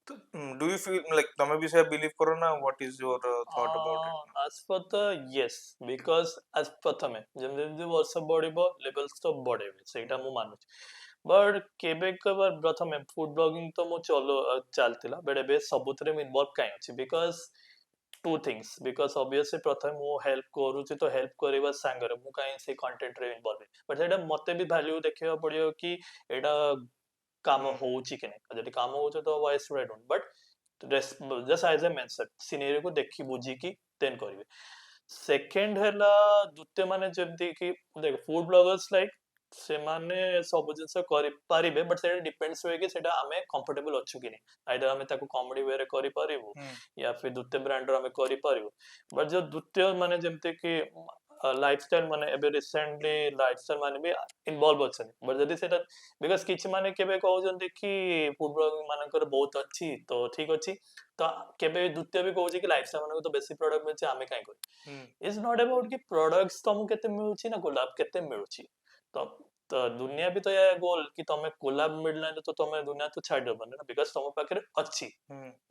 तो डू यू फील लाइक तमे भी से बिलीव करो ना what is your thought about it as per the yes because as प्रथमे ଯେମିତି ଯେମିତି ବର୍ଷ ବଢିବ ଲେଭେଲ୍ସ ତ ବଢିବେ ସେଇଟା ମୁଁ ମାନୁଛି ବଟ୍ କେବେ କେବେ ପ୍ରଥମେ ଫୁଡ ବ୍ଲଗିଂ ତ ମୁଁ ଚାଲିଥିଲା ବଟ୍ ଏବେ ସବୁଥିରେ ମୁଁ ଇନଭଲ୍ଭ କାହିଁ ଅଛି because two things because obviously प्रथम ମୁଁ हेल्प करूची तो हेल्प करबा संगरे ମୁଁ काई से कंटेंट रे इन्वॉल्व बट सेटा मते भी वैल्यू देखियो पड़ियो कि एटा काम होउची कि नहीं जदि काम होउछ तो why should I don't but just as a mention scenario को देखि बुझी कि देन करिवे सेकंड हैला दुत्ते माने जेमति कि देख फूड ब्लॉगर्स लाइक से माने सब जिंस करि पारिबे बट सेटा डिपेंड्स होय कि सेटा हमें कंफर्टेबल अछु कि नहीं आइदर हमें ताको कॉमेडी वे रे करि पारिबो या फिर द्वितीय ब्रांड हमें करि पारिबो बट जो द्वितीय माने जेमते कि लाइफस्टाइल माने एबे रिसेंटली लाइफस्टाइल माने भी इन्वॉल्व अछन बट जदी सेटा बिकॉज़ किछ माने केबे कहउछन कि फूड ब्लॉगिंग मानकर बहुत अच्छी तो ठीक अच्छी तो केबे द्वितीय भी कहउछ कि लाइफस्टाइल मानकर तो बेसी प्रोडक्ट मिलছে आमे काई करी इज नॉट अबाउट कि प्रोडक्ट्स तुमको केते मिलुची ना कोलैब केते मिलुची तो दुनिया भी तो या गोल कि तमे कोलैब मिलना तो तमे दुनिया तो छाड़ दबन ना बिकॉज़ तम पाखरे अच्छी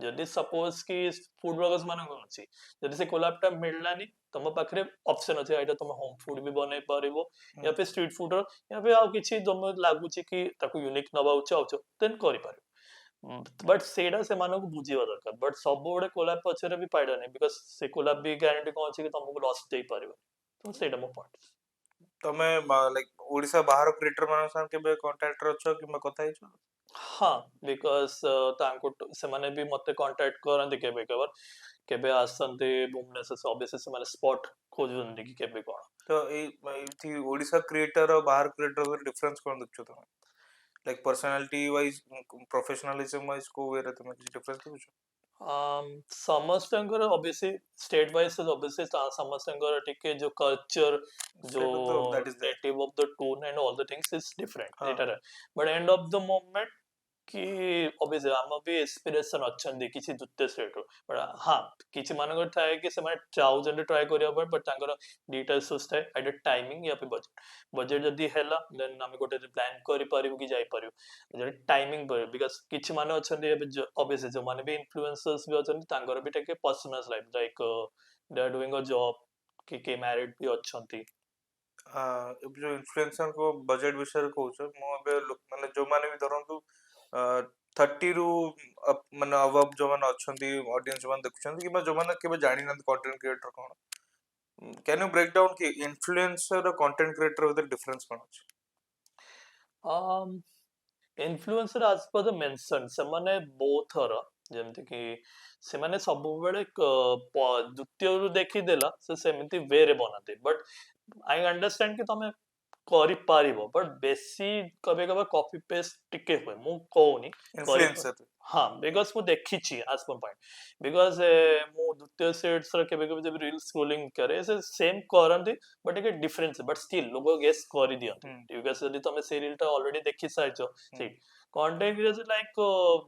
जदि सपोज कि फूड ब्लॉगर्स मान अच्छी जदि से कोलैब टा मिललानी तम पाखरे ऑप्शन अछि एटा तम होम फूड भी बनै परिबो या फिर स्ट्रीट फूड या फिर आउ किछि तम लागुछि कि ताको यूनिक नबा चाहछ देन करि पारिबो बट सेडा से मानको बुझिबा दरकार बट सब गोटे कोलैब पछरे भी फायदा नहीं बिकॉज़ से कोलैब भी गारंटी कोन अछि कि तुमको लॉस देई परिबो तो सेडा मो पॉइंट तमे लाइक ओडिसा बाहर क्रिएटर मान संग केबे कांटेक्ट रो छ कि कथा हिचो हाँ बिकॉज तांको सेमाने भी मते कांटेक्ट करंती केबे केबर केबे आसंती भुवनेश्वर से ऑब्वियसली से माने स्पॉट खोजंती कि केबे कोन तो थी ओडिसा क्रिएटर और बाहर क्रिएटर में डिफरेंस कौन देखছো तुम like personality wise professionalism wise को वे तुम किसी डिफरेंस देखছো समस्तंकर ऑब्वियसली स्टेट वाइज से ऑब्वियसली समस्तंकर टिके जो कल्चर जो स्टेट तो that is their native of the tone and all the things is different हां it but end of the moment कि obviously आम भी एस्पिरेशन अच्छी किसी द्वितीय सेट बट हाँ किसी मानक थाए कि से चाहते ट्राए करने बट तांकर दीटा इश्यूज थाए आइदर टाइमिंग या फिर बजेट बजेट जदि हैला देन आम गोटे प्लान कर पारिबु कि जाई पारिबु जदि टाइमिंग बिकॉज किसी माने अछंती obviously जो माने भी इन्फ्लुएंसर्स भी अछंती तांकर भी टेके personal life like they are doing a job कि मैरिड भी अछंती ଏବେ ଯୋଉ ଇନଫ୍ଲୁଏନ୍ସରଙ୍କ ବଜେଟ୍ ବିଷୟରେ କହୁଛ ମୁଁ ଏବେ ମାନେ ଯୋଉମାନେ ବି ଧରନ୍ତୁ 30 ରୁ ମାନେ ଅବଭ୍ ଯୋଉମାନେ ଅଛନ୍ତି ଅଡିଏନ୍ସ ଯୋଉମାନେ ଦେଖୁଛନ୍ତି କିମ୍ବା ଯୋଉମାନେ କେବେ ଜାଣିନାହାନ୍ତି କଣ୍ଟେଣ୍ଟ କ୍ରିଏଟର କଣ କ୍ୟାନ୍ ୟୁ ବ୍ରେକ୍ ଡାଉନ୍ କି ଇନଫ୍ଲୁଏନ୍ସର କଣ୍ଟେଣ୍ଟ କ୍ରିଏଟର ଭିତରେ ଡିଫରେନ୍ସ କଣ ଅଛି? इन्फ्लुएंसर आज पर मेंशन से माने बहुत थर जेमति कि से माने सब बेले द्वितीय रु देखि देला से सेमति वे रे बनाते बट आई अंडरस्टैंड कि तमे करि पारिबो बट बेसी कबे कबे कॉपी पेस्ट टिके होय मु कहउनी करि इन्फ्लुएंसर हाँ बिकॉज मु देखि छी आज पर पॉइंट बिकॉज मु द्वितीय सेट्स रे केबे केबे जब रील स्क्रोलिंग करे से सेम करंती बट एक डिफरेंस बट स्टिल लोग गेस कर दियंती बिकॉज यदि तमे से रील टा ऑलरेडी देखि साइछो से कंटेंट क्रिएटर लाइक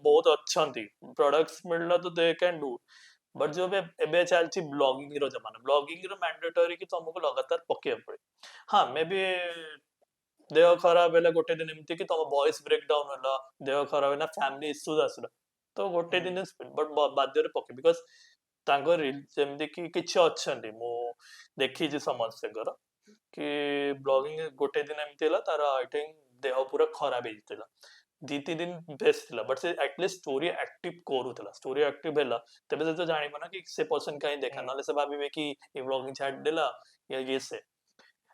बहुत अच्छंती प्रोडक्ट्स मिलला तो दे कैन डू बट जो एबे चलची ब्लॉगिंग रो जमाना ब्लॉगिंग रो मैंडेटरी कि तुमको लगातार पके पड़े हाँ मे बी देह खराब है गोटे दिन एमती कि तुम वॉइस ब्रेक डाउन है देह खराब है फैमिली इश्यूज आसला तो गोटे दिन बट बाध्य पके बिकॉज तांकर जेमती कि किछि अछंती मु देखि जे समस्या कि ब्लॉगिंग गोटे दिन एमती हला तार आई थिंक देह पूरा खराब हे जतिला दी तीन दिन बेस्ट थिला बट से एटलीस्ट स्टोरी एक्टिव करूला स्टोरी एक्टिव हैला तबे से तो जानिबो ना कि से पर्सन काई देखा नले से भाबिबे कि ए ब्लॉगिंग छाड़ देला या ये से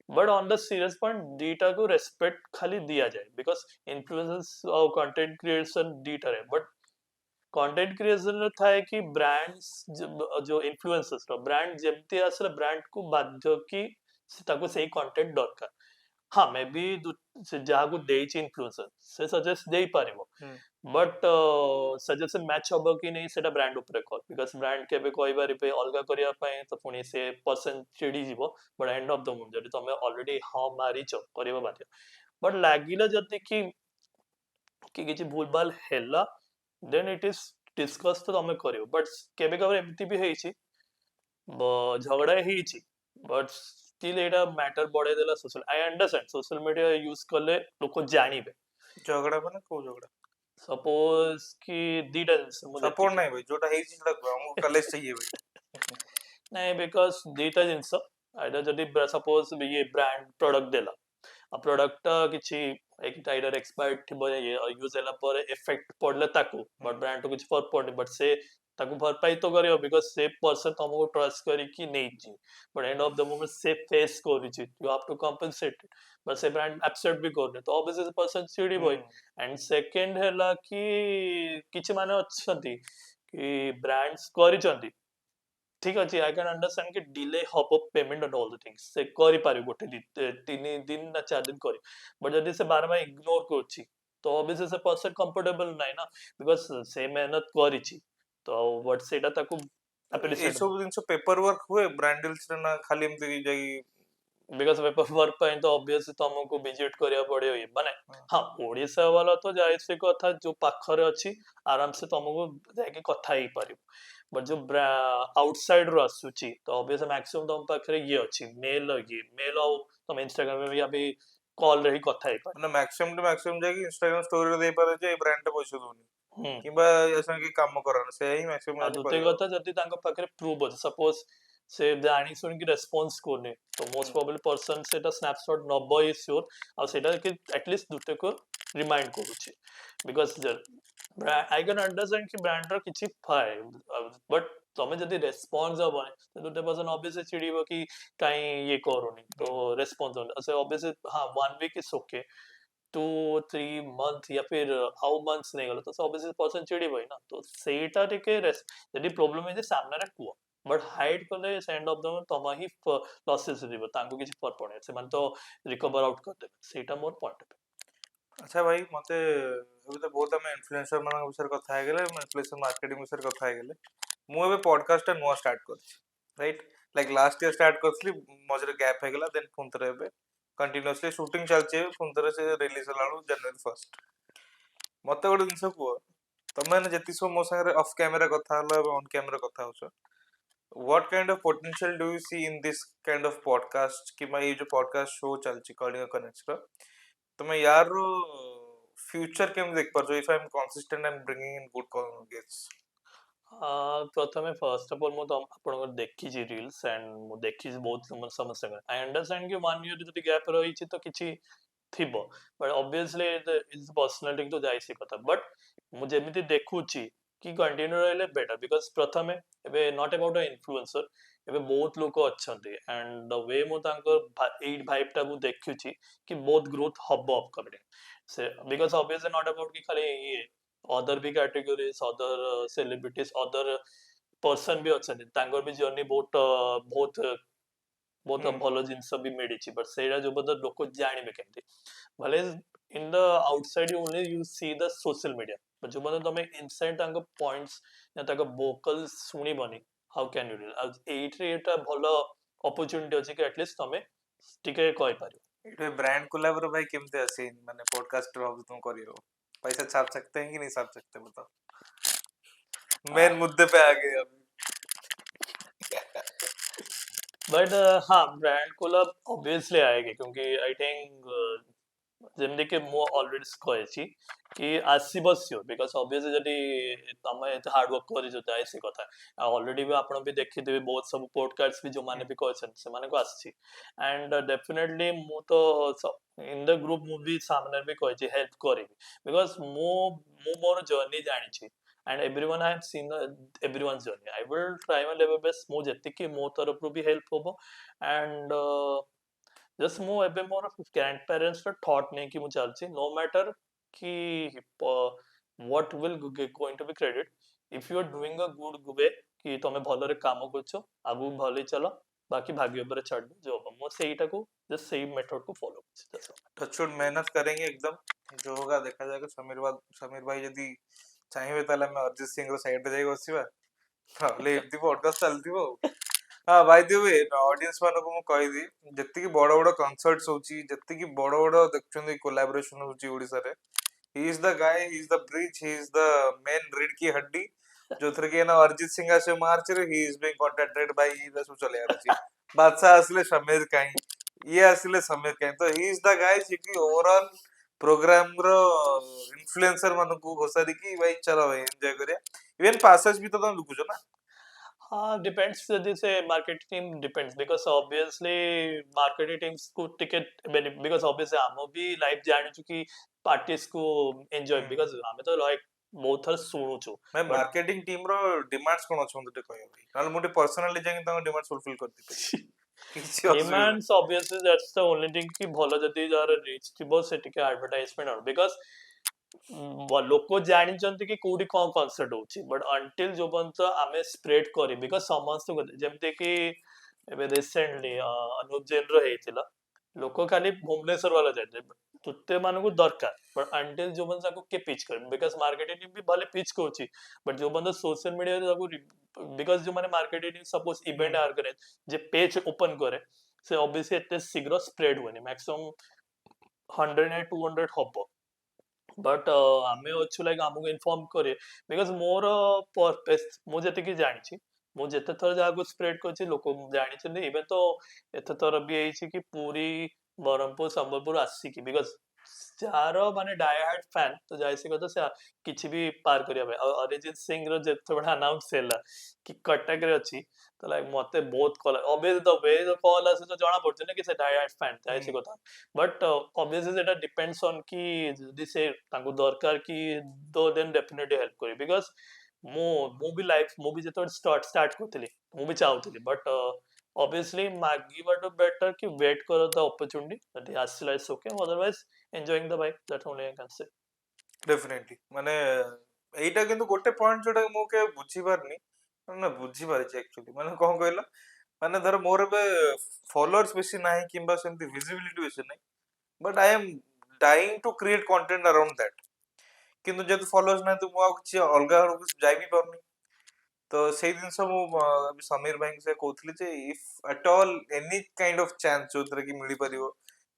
but on the serious point डीटा को रेस्पेक्ट खाली दिया जाए बिकॉज इन्फ्लुएंसर्स और कंटेंट क्रिएशन डीटा है बट कंटेंट क्रिएशन थाए कि ब्रांड्स जो इन्फ्लुएंसर्स ब्रांड जेमती आसला ब्रांड को बाध्य कि ताको सही कंटेंट दरकार हाँ मे बी से जहाँ को देइछि इन्फ्लुएंसर से सजेस्ट देई पारिबो बट सजेशन मैच हबो कि नहीं सेटा ब्रांड ऊपर कॉल बिकॉज ब्रांड केबे कोई बार पे अलगा करिया पय तो पुनी से पर्सन चिड़ी जीवो but end of the month जदि तमे ऑलरेडी हां मारिचो करिबो बाध्य बट लागिला जति कि किछि भूलभाल हैला देन इट इज डिस्कस तो तमे करियो बट केबे कबे एमती भी हेइछि झगड़ा हेइछि बट स्टिल एटा मैटर बढ़े देला social I understand social media use करले लोक जानिबे झगड़ा माने को झगड़ा सपोज कि दीटा जिनिस मु सपोर्ट देखि नहीं भाई जोटा हेइछि सेटा हमको कॉलेज चाहिए भाई नहीं बिकॉज दीटा जिनिस आइदर जदि सपोज ये ब्रांड प्रोडक्ट देला आ प्रोडक्ट किछि एक आइदर एक्सपायर्ड थिबो ये यूज होला पर इफेक्ट पड़ले ताकू बट ब्रांड तो कुछ फर्क पड़ने बट से ताकू भरपाई तो करियो बिकॉज से पर्सन तुमको ट्रस्ट करी कि नहीं जी but end of the moment से फेस करी छी you have to compensate but से ब्रांड एक्सेप्ट भी करने तो ऑब्वियसली पर्सन चिड़ी बोय एंड सेकंड हैला कि किछि माने अछंती कि ब्रांड्स करिचंती ठीक अच्छे आई कैन अंडरस्टैंड कि delay hub payment and all the things से करि पारि गोटे तीन दिन ना 4 दिन करी बट जदि से बार बार इग्नोर करछि तो ऑब्वियसली से पर्सन कंफर्टेबल नाही ना बिकॉज से मेहनत करिछि तो बट सेटा ताकू ए एप्रिशिएट सब जिंस पेपर वर्क हुए ब्रांड डील्स रे ना खाली एमती जाई बिकॉज पेपर वर्क पे तो ऑब्वियसली तुमको विजिट करिया पड़े माने हाँ ओडिसा वाला तो जाय से कथा जो पाखरे अछि आराम से तुमको जाके कथा ही पारिबो बट जो आउटसाइड रो आसुची तो ऑब्वियसली मैक्सिमम तुम पाखरे ये अछि मेल और तुम इंस्टाग्राम में या भी कॉल रही कथा ही ମାନେ मैक्सिमम टू मैक्सिमम जाई इंस्टाग्राम स्टोरी रे देई पारे जे ब्रांड टे पैसा दोनी पारि किबा ऐसा की काम करन से ही मैक्सिमम आ आज दुते करियो कथा जदि तांको पाखरे प्रूफ अछि सपोज से जानी सुन की रेस्पॉन्स कोने तो मोस्ट प्रोबेबली पर्सन सेटा स्नैपशॉट नबो इज श्योर आ सेटा कि एटलीस्ट दुते को रिमाइंड करूची बिकॉज आई कैन अंडरस्टैंड कि ब्रांड रो किछि फाय बट तमे जदि रेस्पॉन्स हबो तो दुते पर्सन ऑब्वियसली चिड़ीबो कि काई ये करूनी तो रेस्पॉन्स से ऑब्वियसली हां 1 वीक इज ओके 2-3 मंथ या फिर हाउ मंथ्स नहीं गलो तो ऑब्वियसली पर्सन चिड़ी भाई ना तो सेटा टिके यदि प्रॉब्लम है सामने रे कुआ बट हाइड करले एंड ऑफ द तमा ही लॉसेस दिबो तांको किछि फरक पड़े से मान तो रिकवर आउट कर दे सेटा मोर पॉइंट अच्छा भाई मते अभी तो बहुत हम इन्फ्लुएंसर मान विषय कथा है गेले इन्फ्लुएंसर मार्केटिंग विषय कथा है गेले मु एबे पॉडकास्ट नुआ स्टार्ट करछि right like last year start करथली मजरे गैप है गेला देन पुन तरे एबे कंटीन्यूअसली शूटिंग चलचे पुन तरे से रिलीज होला जनवरी 1st ମତେ ଗୋଟେ ଜିନିଷ କୁହ, ତମେ ମାନେ ଯେତିକି ସବୁ ମୋ ସାଙ୍ଗରେ ଅଫ୍ କ୍ୟାମେରା କଥା ହେଲା ଏବଂ ଅନ୍ କ୍ୟାମେରା କଥା ହଉଛ, what kind of potential do you see in this kind of podcast କିମ୍ବା ଏଇ ଯୋଉ podcast show ଚାଲିଛି କଳିଙ୍ଗ କନେକ୍ଟସ୍ ର, ତମେ ୟାର ଫ୍ୟୁଚର କେମିତି ଦେଖିପାରୁଛ if I'm consistent and bringing in good guests? ପ୍ରଥମେ ଫାର୍ଷ୍ଟ ଅଫ୍ ଅଲ୍ ମୁଁ ତ ଆପଣଙ୍କର ଦେଖିଛି ରିଲ୍ସ ଆଣ୍ଡ ମୁଁ ଦେଖିଛି ବହୁତ ସମସ୍ତଙ୍କର। ଆଇ ଅଣ୍ଡରଷ୍ଟାଣ୍ଡ କି 1 ଇୟର ଯଦି ଗ୍ୟାପ୍ ରହିଛି ତ କିଛି ଥିବ, ବଟ୍ ଅବଭିୟସଲି ଇଟ୍ସ ପର୍ସନାଲିଟି ତ ଯାଇ ସେ କଥା। ବଟ୍ ମୁଁ ଯେମିତି ଦେଖୁଛି କି କଣ୍ଟିନ୍ୟୁ ରହିଲେ ବେଟର, ବିକଜ ପ୍ରଥମେ ଏବେ ନଟ୍ ଆବାଉଟ୍ ଇନଫ୍ଲୁଏନ୍ସର, ଏବେ ବହୁତ ଲୋକ ଅଛନ୍ତି ଆଣ୍ଡ ଦ ୱେ ମୁଁ ତାଙ୍କ ଏଇ ଭାଇବଟାକୁ ଦେଖୁଛି କି ବହୁତ ଗ୍ରୋଥ ହବ ଅପକମିଂ ସେ, ବିକଜ ଅବଭିୟସଲି ନଟ୍ ଆବାଉଟ୍ କି ଖାଲି ଇଏ, ଅଦର ବି କ୍ୟାଟେଗୋରିଜ, ଅଦର ସେଲିବ୍ରିଟିଜ, ଅଦର ପର୍ସନ ବି ଅଛନ୍ତି, ତାଙ୍କର ବି ଜର୍ଣ୍ଣି ବହୁତ ବହୁତ ବହୁତ ହୁଁ ଭଲ ଜିନିଷ ବି ମିଳିଛି, ବଟ୍ ସେଇଟା ଯୋଉ ବୋଧେ ଲୋକ ଜାଣିବେ କେମିତି ଭଲେ in the outside only you see the social media, ଯୋଉ ବୋଧେ ତମେ ଇନସାଇଡ ତାଙ୍କ ପଏଣ୍ଟସ୍ ନା ତାଙ୍କ ଭୋକାଲ ଶୁଣିବନି, ହାଉ କ୍ୟାନ୍ ୟୁ ଡୁ। ଆଉ ଏଇଥିରେ ଏଇଟା ଭଲ ଅପରଚୁନିଟି ଅଛି କି ଆଟଲିଷ୍ଟ ତମେ ଟିକେ କହିପାରିବ। एटे ब्रांड कोलैबोरेट भाई केमते आसे माने पॉडकास्ट रो तुम करियो, पैसा छाप सकते हैं कि नहीं छाप सकते बताओ, मेन मुद्दे पे आ गए अभी। बट हाँ, ब्रांड कोलैब ऑब्वियसली आएगी क्योंकि आई थिंक ଯେମିତିକି ମୁଁ ଅଲରେଡି କହିଛି କି ଆସିବ ସିଓର, ବିକଜ ଅବଭିୟସଲି ଯଦି ତମେ ଏତେ ହାର୍ଡୱାର୍କ କରିଛ ଯାଏ ସେ କଥା। ଆଉ ଅଲରେଡି ବି ଆପଣ ବି ଦେଖିଥିବେ ବହୁତ ସବୁ ପୋଡକାଷ୍ଟ ବି ଯୋଉମାନେ ବି କହିଛନ୍ତି ସେମାନଙ୍କୁ ଆସିଛି, ଆଣ୍ଡ ଡେଫିନେଟଲି ମୁଁ ତ ଇନ ଦ ଗ୍ରୁପ ମୁଁ ବି ସାମ୍ନାରେ ବି କହିଛି ହେଲ୍ପ କରିବି, ବିକଜ ମୁଁ ମୋର ଜର୍ଣ୍ଣି ଜାଣିଛି and everyone I have seen everyone's journey, I will try my level best, ମୁଁ ଯେତିକି ମୋ ତରଫରୁ ବି ହେଲ୍ପ ହବ। ଆଣ୍ଡ जस्ट ମୁଁ ଏବେ ମୋର ଗ୍ରାଣ୍ଡ ପ୍ୟାରେଣ୍ଟସ୍ ର ଥଟ୍ ନେଇକି ମୁଁ ଚାଲିଛି, नो मैटर कि what will going to be credit, if you are doing a good way कि ତମେ ଭଲରେ କାମ କରୁଛ ଆଗକୁ ଭଲରେ ଚାଲ, ବାକି ଭାଗ୍ୟ ଉପରେ ଛାଡ ଯୋଉ ହବ। ମୁଁ ସେଇଟାକୁ ଜଷ୍ଟ ସେଇ मेथड को फॉलो କରୁଛି, that's all। टचवुड मेहनत करेंगे एकदम, जो होगा देखा जाएगा। समीर भाई यदि चाहिए ताले मैं अरिजीत सिंह रो साइड पे जाई बसिबा, नहले एमती पॉडकास्ट चलतिबो। हाँ बाय द वे ऑडियंस मानको मु कहि दी, जत्ति की बड़ बड़ कॉन्सर्ट्स होची, जत्ति की बड़ बड़ देखछन कोलैबोरेशन होची ओडिसा रे, he is the guy, he is the bridge, he is the main read की हड्डी, जो थरे के ना अरिजीत सिंह आसे मार्च रे he is being contacted by the सो चले यार छी, बादशाह असले समीर काई, ये असले समीर काई, तो ही इज द गाय जी ओवरऑल प्रोग्राम रो इन्फ्लुएंसर मानको घोसारी की भाई चलो भाई एंजॉय करिया। इवन पासेस भी तो तुम लुकुचो ना। हाँ डिपेंड्स, ଯଦି ସେ marketing team depends, because obviously marketing teams କୁ ଟିକେ ବିକଜ ଅବଭିୟସଲି ଆମ ବି ଲାଇଫ ଜାଣିଛୁ କି ପାର୍ଟିସ୍ କୁ ଏନ୍ଜୟ, ବିକଜ ଆମେ ତ ଲାଇକ୍ ବହୁତ ଥର ଶୁଣୁଛୁ, मैं ବଟ୍ मार्केटिंग टीम रो डिमांड्स कोन अछन ते कहयो भाई, नाल मुटे पर्सनली जाई तांको डिमांड्स फुलफिल करती पे किछि असुविधा demands obviously that's the only thing कि ଭଲ ଯଦି ଯାହାର ରିଚ୍ ଥିବ ସେ ଟିକେ ଆଡଭର୍ଟାइजमेंट ହବ, ବିକଜ ଲୋକ ଜାଣିଛନ୍ତି କି କୋଉଠି କଣ କନସର୍ଟ ହଉଛି, ବଟ୍ ଅନ୍ଟିଲ୍ ଯୋଉ ପର୍ଯ୍ୟନ୍ତ ଆମେ ସ୍ପ୍ରେଡ୍ କରି, ବିକଜ ସମସ୍ତଙ୍କୁ ଯେମିତି କି ଏବେ ରିସେଣ୍ଟଲି ଅନୁପ ଜୈନ ର ହେଇଥିଲା, ଲୋକ ଖାଲି ଭୁବନେଶ୍ୱର ବାଲା ଯାଇଥିଲେ, ତୁତେ ମାନଙ୍କୁ ଦରକାର, ବଟ୍ ଅନ୍ଟିଲ୍ ଯୋଉ ପର୍ଯ୍ୟନ୍ତ ତାକୁ କିଏ ପିଚ୍ କରିବେ, ବିକଜ ମାର୍କେଟିଂ ବି ଭଲେ ପିଚ୍ କରୁଛି, ବଟ୍ ଯୋଉ ପର୍ଯ୍ୟନ୍ତ ସୋସିଆଲ ମିଡିଆରେ ତାକୁ, ବିକଜ ଯୋଉମାନେ ମାର୍କେଟିଂ ସପୋଜ ଇଭେଣ୍ଟ ଅର୍ଗାନାଇଜ ଯେ ପେଜ ଓପନ करे ସେ ଅବଭିୟସଲି ଏତେ ଶୀଘ୍ର ସ୍ପ୍ରେଡ୍ ହୁଏନି, ମ୍ୟାକ୍ସିମମ୍ 100 या 200 ହବ, ବଟ୍ ଆମେ ଅଛୁ ଲାଇକ୍ ଆମକୁ ଇନଫର୍ମ କରିବେ, ବିକଜ ମୋର ମୁଁ ଯେତିକି ଜାଣିଛି, ମୁଁ ଯେତେ ଥର ଯାହାକୁ ସ୍ପ୍ରେଡ୍ କରିଛି ଲୋକ ଜାଣିଛନ୍ତି, ଏବେ ତ ଏତେ ଥର ବି ହେଇଛି କି ପୁରୀ, ବ୍ରହ୍ମପୁର, ସମ୍ବଲପୁର ଆସିକି, ବିକଜ ଯାହାର ମାନେ ଡାଇହାର୍ଡ ଫ୍ୟାନ୍ ତ ଯାଇ ସେ କଥା, ସେ କିଛି ବି ପାର କରିବା ପାଇଁ। ଆଉ ଅରିଜିତ ସିଂ ର ଯେତେବେଳେ ଆନାଉନ୍ସ ହେଲା କି କଟକରେ ଅଛି, ତ ଲାଇକ୍ ମତେ ବହୁତ call, obviously the we the call ଆସେ ତ ଜଣା ପଡୁଛି ନା କି ସେ ଡାଇହାର୍ଡ ଫ୍ୟାନ୍ ଯାଇ ସେ କଥା, ବଟ୍ ଅବଭିୟସଲି ସେଟା ଡିପେଣ୍ଡସ୍ ଅନ୍ କି ଯଦି ସେ ତାଙ୍କୁ ଦରକାର କି ତ ଦେନ୍ ଡେଫିନେଟଲି ହେଲ୍ପ କରିବେ, ବିକଜ ମୁଁ ବି ଲାଇଫ୍ ମୁଁ ବି ଯେତେବେଳେ ଷ୍ଟାର୍ଟ କରିଥିଲି ମୁଁ ବି ଚାହୁଁଥିଲି, ବଟ୍ obviously ମାଗିବାଠୁ ବେଟର କି ୱେଟ୍ କର ଦ ଅପରଚୁନିଟି, ଯଦି ଆସିଲା it's okay, otherwise enjoying the vibe, that's only I can say. Definitely माने एइटा किंतु गोटे पॉइंट जोटा मु के बुझी पारनी, ना बुझी पारिछि एक्चुअली माने कोन कहला, माने धर मोर बे फॉलोअर्स बेसी नाही किंबा सेमति विजिबिलिटी बेसी नाही, but I am dying to create content around that, किंतु जेतु फॉलोअर्स नाही तो मु आ किछि अलगा जाई भी पारनी। तो सेही जिंस मु समीर भाई से कहउथली जे if at all any kind of chance जोतरे कि मिली परिबो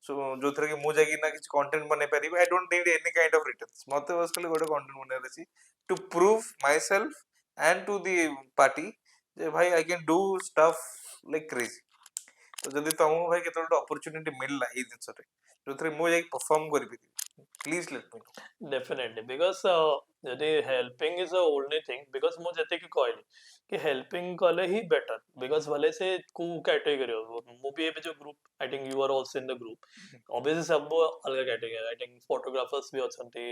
सो जो थरे कि मु जाकी ना किछ कंटेंट बने पारिबे I don't need any kind of returns मते बस खाली गोटे कंटेंट बने अछि to prove myself and to the party जे भाई I can do stuff like crazy तो जदि तुमको भाई केते अपॉर्चुनिटी मिलला ए दिन सरे जो थरे मु जाकी परफॉर्म करि please let me know Definitely, because ଯଦି helping is the only thing, because ମୁଁ ଯେତିକି କହିଲି କି helping କଲେ ହିଁ better, because ଭଲେ ସେ କୋଉ category ହବ, ମୁଁ ବି ଏବେ ଯୋଉ group I think you are also in the group, obviously ସବୁ ଅଲଗା category, I think photographers ବି ଅଛନ୍ତି,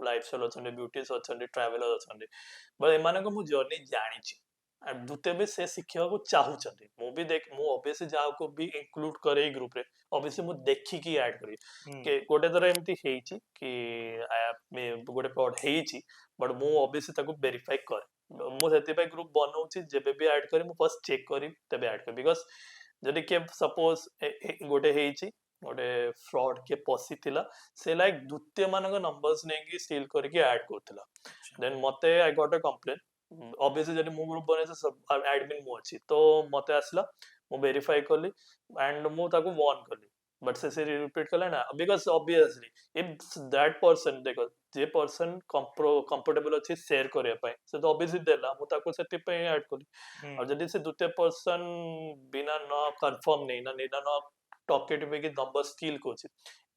lifestyle ଅଛନ୍ତି, beauties ଅଛନ୍ତି, traveler ଅଛନ୍ତି, but ଏମାନଙ୍କ ମୁଁ journey ଜାଣିଛି and ଦୁତେ ବି ସେ ଶିଖିବାକୁ ଚାହୁଁଛନ୍ତି, ମୁଁ ବି ମୁଁ obviously ଯାହାକୁ ବି include କରେ ଏଇ group ରେ, obviously ମୁଁ ଦେଖିକି add କରିବି कि गोटे थर एमती ହେଇଛି कि ଗୋଟେ fraud ହେଇଛି ବଟ୍ ମୁଁ obviously ତାକୁ verify କରେ ମୁଁ ସେଥିପାଇଁ ଗ୍ରୁପ ବନଉଛି ଯେବେ ବି add କରେ ମୁଁ ଫାର୍ଷ୍ଟ ଚେକ୍ କରିବି ତେବେ add କରେ ବିକଜ ଯଦି କିଏ ସପୋଜ ଗୋଟେ ହେଇଛି ଗୋଟେ fraud କିଏ ପଶିଥିଲା ସେ ଲାଇକ୍ ଦ୍ୱିତୀୟ ମାନଙ୍କ ନମ୍ବର୍ସ ନେଇକି steal କରିକି add କରୁଥିଲା ଦେନ୍ ମତେ I got a complaint obviously ଯଦି ମୁଁ ଗ୍ରୁପ ବନେଇଛି admin ମୁଁ ଅଛି ତ ମତେ ଆସିଲା ମୁଁ verify କଲି and ମୁଁ ତାକୁ warn କଲି but से repeat कला ना because obviously if that person देखो जे person comfortable अच्छी share करे पाए से तो obviously देला मु ताको सेति पे ऐड करी और जदी से दुते person बिना न confirm नहीं ना ना न talkative की number steal कोची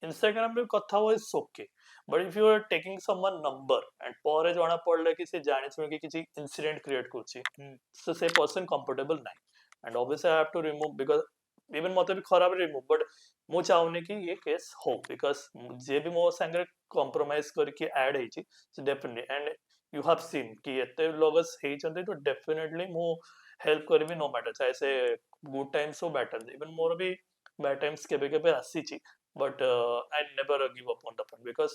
Instagram रे कथा हो is okay but if you are taking someone number and ପରେ ଜଣା ପଡିଲା କି ସେ ଜାଣି ଶୁଣିକି କିଛି incident create କରୁଛି so ସେ person comfortable ନାହିଁ and obviously I have to remove because even मते भी खराब remove but ମୁଁ ଚାହୁଁନି କି ये केस हो because जे भी ମୋ ସାଙ୍ଗରେ compromise କରିକି add ହେଇଛି so definitely and you have seen कि एते लोग ହେଇଛନ୍ତି तो definitely ମୁଁ help କରିବି no matter चाहे से good times हो bad times even ମୋର ବି bad times କେବେ କେବେ ଆସିଛି but I never give up on the fun because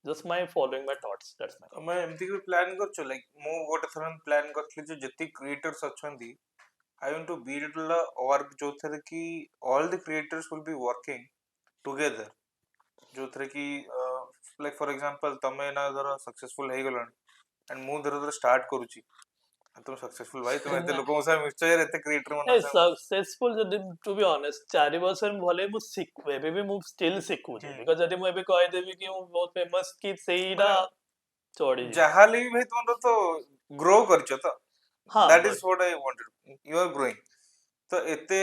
just my following my thoughts that's my ତମେ ଏମିତି ବି ପ୍ଲାନ୍ କରୁଛ ଲାଇକ୍ ମୁଁ ଗୋଟେ ଥର ପ୍ଲାନ୍ କରିଥିଲି ଯେ ଯେତିକି କ୍ରିଏଟର୍ସ ଅଛନ୍ତି I want to build a org ଯୋଉଥିରେ କି all the creators will be working together ଯୋଉଥିରେ କି like for example ତମେ ନା ଧର successful ହେଇଗଲଣି and ମୁଁ ଧର start କରୁଛି तुम सक्सेसफुल भाई तुम एते thought लोगों से मिक्सचर यार एते क्रिएटर ए मान से सक्सेसफुल जदि टू बी ऑनेस्ट 4 वर्ष भले मु एबे भी मु स्टिल सिखुची बिकॉज़ जदि मु एबे कहि देबी कि मु बहुत फेमस कि सेईडा माने चढ़ी जिवो जहाली भाई तुम तो ग्रो करछ तो हाँ that is but what I wanted you are growing तो एते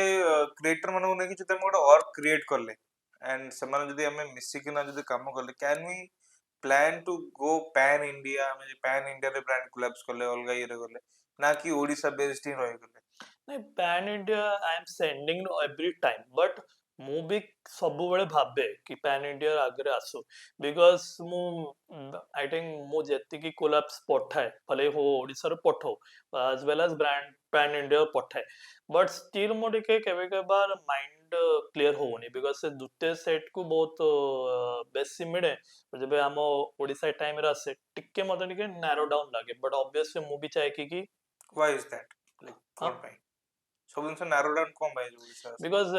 क्रिएटर मानू नै कि जते हम गोटे वर्क क्रिएट करले एंड समान जदि हमें मिसी कि ना जदि काम करले can we plan to go pan India हमें पैन इंडिया रे ब्रांड कोलैप्स करले अलगा ये रे करले ना कि ओडिसा बेस्ड ही रहि करले नहीं pan India I am sending every time but ମୁଁ ବି ସବୁବେଳେ ଭାବେ କି ପ୍ୟାନ୍ ଇଣ୍ଡିଆ ଆଗରେ ଆସୁ ବିକଜ ମୁଁ ଆଇ ଥିଙ୍କ ମୁଁ ଯେତିକି କୋଲାପ୍ସ ପଠାଏ ଭଲେ ହଉ ଓଡ଼ିଶାରୁ ପଠାଉ ଆଜ ୱେଲ୍ ଆଜ ବ୍ରାଣ୍ଡ ପ୍ୟାନ୍ ଇଣ୍ଡିଆ ପଠାଏ ବଟ୍ ଷ୍ଟିଲ୍ ମୁଁ ଟିକେ କେବେ କେବେ ମାଇଣ୍ଡ କ୍ଲିୟର ହଉନି ବିକଜ ସେ ଦ୍ୱିତୀୟ ସେଟ୍କୁ ବହୁତ ବେଶୀ ମିଳେ ଯେବେ ଆମ ଓଡ଼ିଶା ଟାଇମରେ ଆସେ ଟିକେ ମତେ ଟିକେ ନାରୋ ଡାଉନ୍ ଲାଗେ ବଟ୍ ଅବଭିୟସଲି ମୁଁ ବି ଚାहे କି व्हाई इज दैट लाइक ହଁ कोन भाई सब जिनस नारो डाउन कोन भाई ओडिसा बिकज